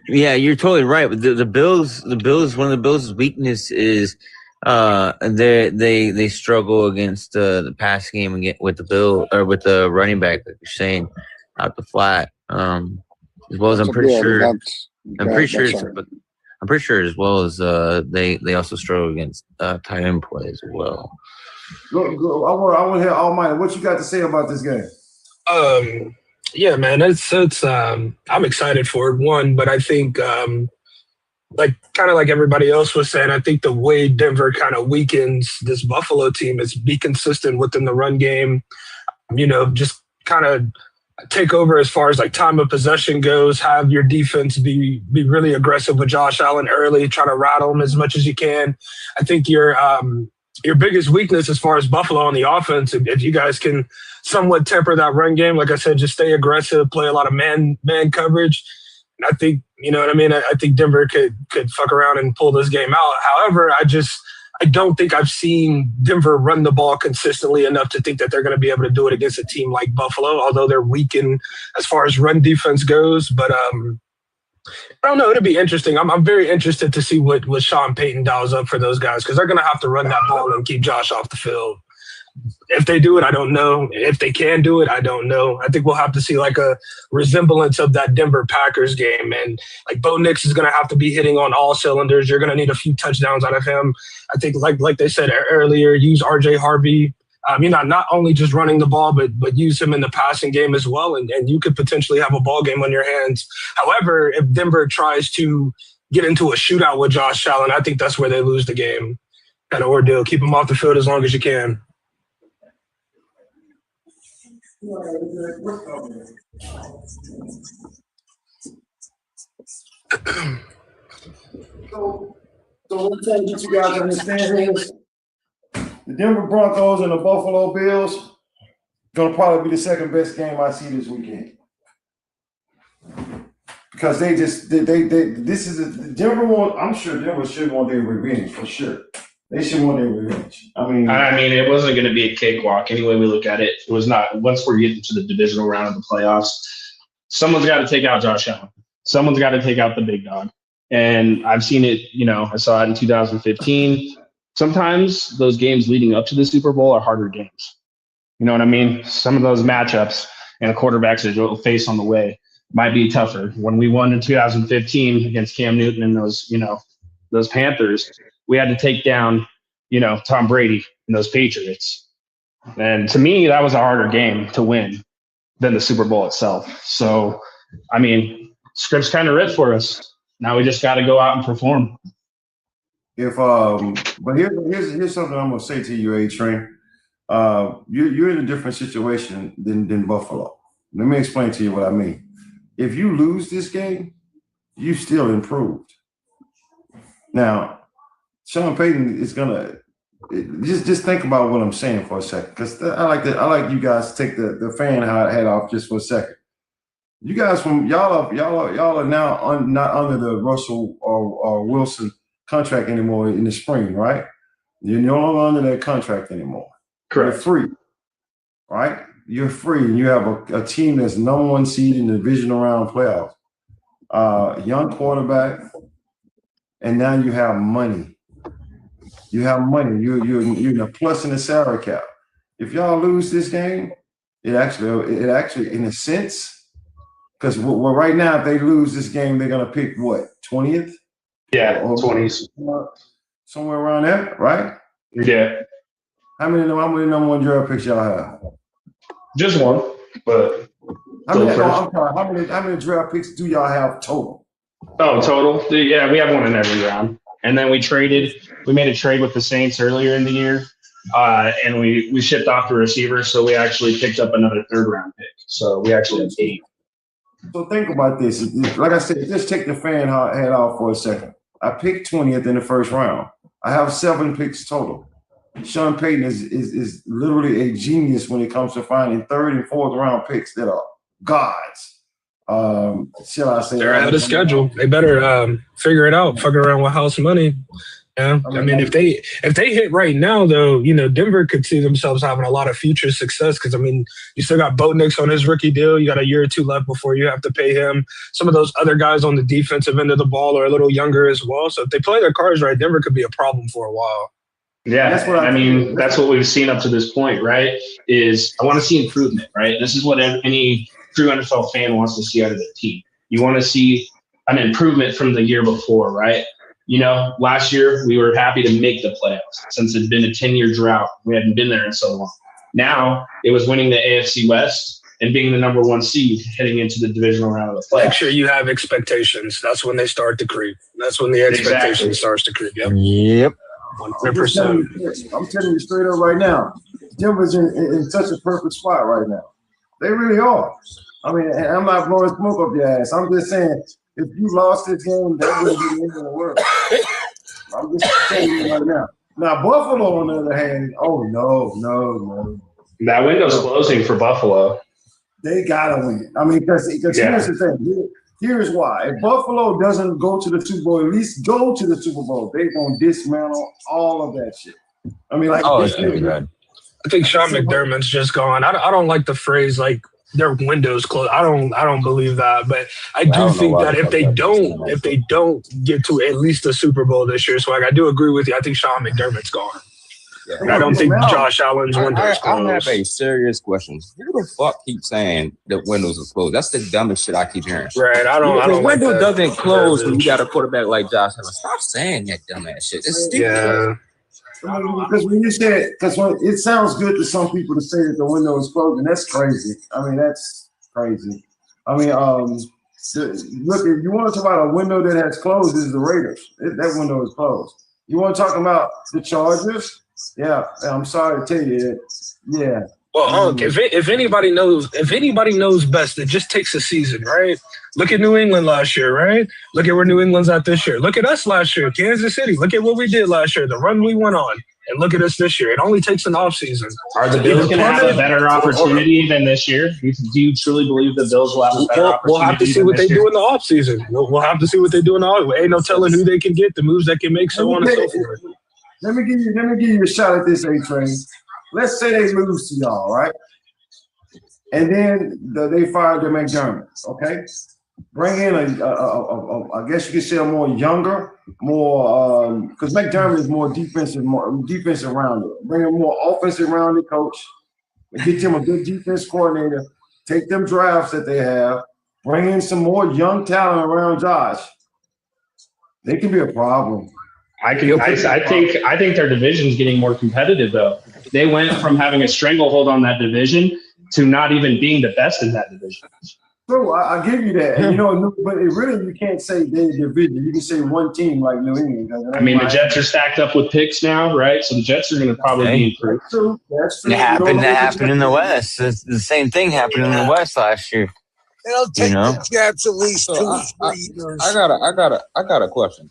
S7: Yeah, you're totally right. But the Bills, one of the Bills' weakness is they struggle against the pass game again with the running back, like you're saying, out the flat. As well as I'm pretty sure as well as they also struggle against tight end play as well.
S1: Go. I want to hear Almighty. What you got to say about this game?
S13: Yeah, man, it's I'm excited for it. One, but I think like everybody else was saying, I think the way Denver kind of weakens this Buffalo team is be consistent within the run game. Just kind of take over as far as like time of possession goes. Have your defense be really aggressive with Josh Allen early, try to rattle him as much as you can. I think your biggest weakness as far as Buffalo on the offense, if you guys can somewhat temper that run game, like I said, just stay aggressive, play a lot of man coverage. And I think, you know what I mean? I think Denver could fuck around and pull this game out. However, I don't think I've seen Denver run the ball consistently enough to think that they're going to be able to do it against a team like Buffalo, although they're weakened as far as run defense goes. But I don't know. It'll be interesting. I'm very interested to see what Sean Payton dials up for those guys, because they're going to have to run that ball and keep Josh off the field. If they do it, I don't know. If they can do it, I don't know. I think we'll have to see like a resemblance of that Denver Packers game. And like Bo Nix is going to have to be hitting on all cylinders. You're going to need a few touchdowns out of him. I think like they said earlier, use RJ Harvey. Not only just running the ball, but use him in the passing game as well. And you could potentially have a ball game on your hands. However, if Denver tries to get into a shootout with Josh Allen, I think that's where they lose the game. Kind of ordeal. Keep him off the field as long as you can.
S1: So one thing that you guys understand is the Denver Broncos and the Buffalo Bills gonna probably be the second best game I see this weekend, because this is Denver want. I'm sure Denver should want their revenge for sure. They should want their revenge. I mean,
S14: it wasn't going to be a cakewalk. Any way we look at it, it was not. Once we're getting to the divisional round of the playoffs, someone's got to take out Josh Allen. Someone's got to take out the big dog. And I've seen it, I saw it in 2015. Sometimes those games leading up to the Super Bowl are harder games. You know what I mean? Some of those matchups and the quarterbacks that you'll face on the way might be tougher. When we won in 2015 against Cam Newton and those Panthers, we had to take down, Tom Brady and those Patriots. And to me, that was a harder game to win than the Super Bowl itself. So, script's kind of writ for us. Now we just got to go out and perform.
S1: But here's something I'm gonna say to you, A-Train. You're in a different situation than Buffalo. Let me explain to you what I mean. If you lose this game, you still improved. Now, Sean Payton is gonna just think about what I'm saying for a second, because I like you guys to take the fan hat off just for a second. You guys y'all are now not under the Russell or Wilson contract anymore in the spring, right? You're no longer under that contract anymore. Correct. You're free, right? You're free, and you have a team that's number one seed in the divisional round playoffs. Young quarterback, and now you have money. You have money. You're in a plus in the salary cap. If y'all lose this game, it actually in a sense, because right now if they lose this game, they're gonna pick what, 20th?
S14: Yeah, 20s.
S1: Somewhere around there, right?
S14: Yeah.
S1: How many number one draft picks y'all have?
S14: Just one, but
S1: how many draft picks do y'all have total?
S14: Oh, total? Yeah, we have one in every round. And then we made a trade with the Saints earlier in the year, and we shipped off the receiver, so we actually picked up another third-round pick. So we actually have 8.
S1: So think about this. Like I said, just take the fan hat off for a second. I picked 20th in the first round. I have 7 picks total. Sean Payton is literally a genius when it comes to finding third and fourth round picks that are gods. Shall I say?
S13: They're out of schedule. They better figure it out. Fuck around with house money. Yeah, I mean, if they hit right now, though, Denver could see themselves having a lot of future success because, I mean, you still got Bo Nix on his rookie deal. You got a year or two left before you have to pay him. Some of those other guys on the defensive end of the ball are a little younger as well. So if they play their cards right, Denver could be a problem for a while.
S14: Yeah, that's what we've seen up to this point, right? Is I want to see improvement, right? This is what any true NFL fan wants to see out of the team. You want to see an improvement from the year before, right? Last year we were happy to make the playoffs since it'd been a 10-year drought. We hadn't been there in so long. Now it was winning the AFC West and being the number 1 seed heading into the divisional round of the playoffs.
S13: Make sure you have expectations. That's when they start to creep. That's when the expectation starts to creep.
S7: Yep.
S13: 100%.
S1: I'm telling you straight up right now, Denver's in such a perfect spot right now. They really are. I mean, and I'm not blowing smoke up your ass. I'm just saying, if you lost this game, that wouldn't be the end of the world. I'm just telling you right now. Now, Buffalo, on the other hand, no.
S14: That window's closing for Buffalo.
S1: They got to win. I mean, because here's the thing. Here's why. If Buffalo doesn't go to the Super Bowl, at least go to the Super Bowl, they're going to dismantle all of that shit. I mean, like,
S7: it's going to be good.
S13: I think Sean McDermott's just gone. I don't like the phrase, like, their windows closed. I don't believe that, but I do think that if they don't get to at least the Super Bowl this year, Swag, I do agree with you. I think Sean McDermott's gone. Yeah. I don't think Josh Allen's window's closed.
S5: I have a serious question. Who the fuck keeps saying the windows are closed? That's the dumbest shit I keep hearing.
S13: Right.
S5: The window doesn't close when you got a quarterback like Josh Allen. Stop saying that dumbass shit. It's stupid.
S13: Yeah.
S1: Because when you say it, it sounds good to some people to say that the window is closed, and that's crazy. I mean, that's crazy. I mean, look, if you want to talk about a window that has closed, is the Raiders. That window is closed. You want to talk about the Chargers? Yeah, I'm sorry to tell you that. Yeah.
S13: Well, Unc, if anybody knows best, it just takes a season, right? Look at New England last year, right? Look at where New England's at this year. Look at us last year, Kansas City. Look at what we did last year, the run we went on. And look at us this year. It only takes an offseason.
S14: Are the Bills going to have a better opportunity than this year? Do you truly believe the Bills will have a better opportunity?
S13: We'll have to see what they do in the offseason. We'll have to see what they do in the offseason. Ain't no telling who they can get, the moves they can make, so on and so forth.
S1: Let me give you a shot at this, A-Train. Let's say they lose to y'all, right? And then they fired the McDermott, okay? Bring in I guess you could say a more younger, more because McDermott is more defensive rounder. Bring in more offensive rounded coach. Get them a good defense coordinator. Take them drafts that they have. Bring in some more young talent around Josh. They can be a problem.
S14: I think their division's getting more competitive though. They went from having a stranglehold on that division to not even being the best in that division.
S1: So I give you that, and but you can't say their division. You can say one team like New England.
S14: I mean, the Jets are stacked up with picks now, right? So the Jets are going to probably be improved.
S1: That's true.
S7: It happened in the West. The same thing happened in the West last year.
S10: It'll take the Jets at least 2-3 years.
S5: I got a question.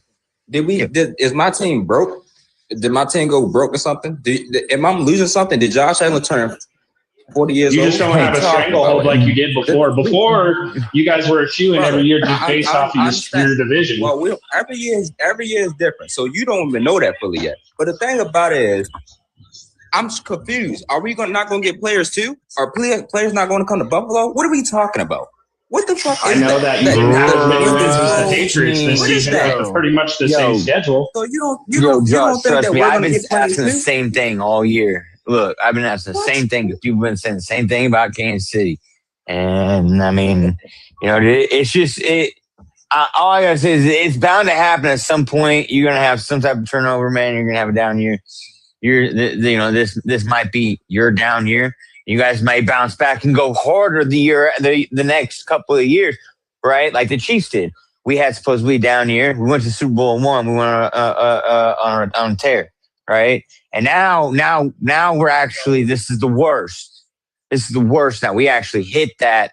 S5: Is my team broke? Did my team go broke or something? Am I losing something? Did Josh Allen turn 40 years old?
S14: You just don't have a stranglehold like you did before. Before, you guys were eschewing every year just based off of your division.
S5: Well, every year is different, so you don't even know that fully yet. But the thing about it is, I'm confused. Are we not going to get players too? Are players not going to come to Buffalo? What are we talking about? What the fuck?
S14: I know that you didn't have as many wins as the Patriots this season. It's pretty much the same schedule.
S7: So you don't think that we're going to get players too? The same thing all year. Look, I've been asking the same thing. People have been saying the same thing about Kansas City. And I mean, it's just all I gotta say is it's bound to happen at some point. You're gonna have some type of turnover, man. You're gonna have a down year. This might be your down year. You guys might bounce back and go harder the next couple of years, right? Like the Chiefs did. We had supposedly a down year. We went to Super Bowl and won. We went on a tear. Right. And now we're actually, this is the worst. This is the worst. Now we actually hit that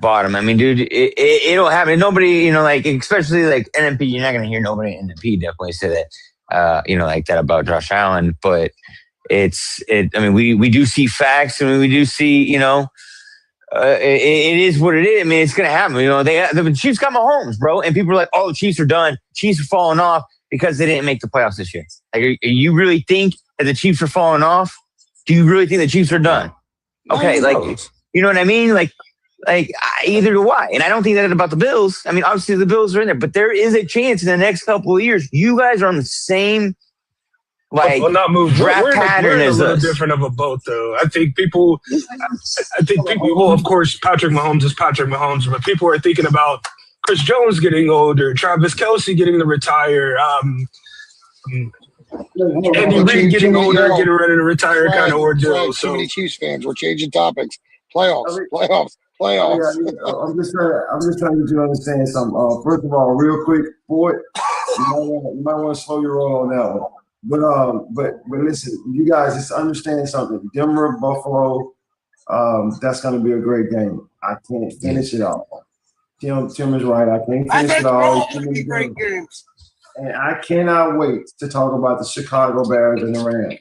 S7: bottom. I mean, dude, it'll happen. Nobody, especially like NMP, you're not going to hear nobody in NMP definitely say that, like that about Josh Allen, but I mean, we do see facts. I mean, we do see, it is what it is. I mean, it's going to happen. The Chiefs got Mahomes, bro. And people are like, oh, the Chiefs are done. Chiefs are falling off. because they didn't make the playoffs this year. Like, you really think that the Chiefs are falling off? Do you really think the Chiefs are done? Okay, like, you know what I mean? Like either do I. And I don't think that about the Bills. I mean, obviously the Bills are in there, but there is a chance in the next couple of years you guys are on the same
S13: not move.
S7: draft pattern
S13: we're in a
S7: as
S13: little
S7: us.
S13: different of a boat, though. I think people. Well, of course, Patrick Mahomes is Patrick Mahomes, but people are thinking about Chris Jones getting older, Travis Kelce getting to retire, Andy Reid getting older, getting ready to retire, kind of ordeal.
S11: So many Chiefs fans. We're changing topics. Playoffs.
S1: I'm just trying to get you to understand something. First of all, real quick, Ford, you might want to slow your roll on that one. But listen, you guys just understand something. Denver, Buffalo, that's going to be a great game. I can't finish it all. Tim is right. I can't finish it all. Great games. And I cannot wait to talk about the Chicago Bears and the Rams.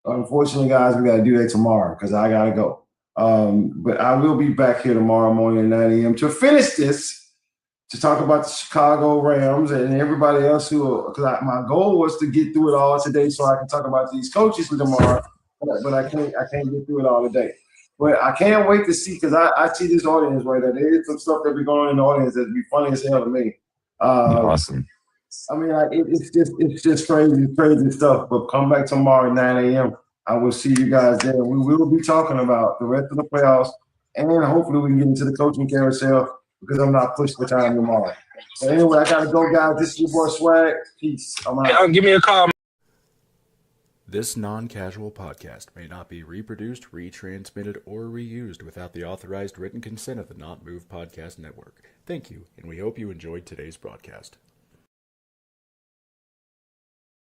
S1: Unfortunately, guys, we got to do that tomorrow because I got to go. But I will be back here tomorrow morning at 9 a.m. to finish this, to talk about the Chicago Rams and everybody else because my goal was to get through it all today so I can talk about these coaches for tomorrow, but I can't get through it all today. But I can't wait to see, because I see this audience right there. There is some stuff that be going on in the audience that'd be funny as hell to me.
S7: Awesome.
S1: I mean, like it's just crazy stuff. But come back tomorrow at 9 a.m. I will see you guys there. We will be talking about the rest of the playoffs, and hopefully we can get into the coaching carousel because I'm not pushed for time tomorrow. So anyway, I gotta go, guys. This is your boy Swag. Peace. I'm out.
S13: Give me a call.
S15: This non-casual podcast may not be reproduced, retransmitted, or reused without the authorized written consent of the Not Move Podcast Network. Thank you, and we hope you enjoyed today's broadcast.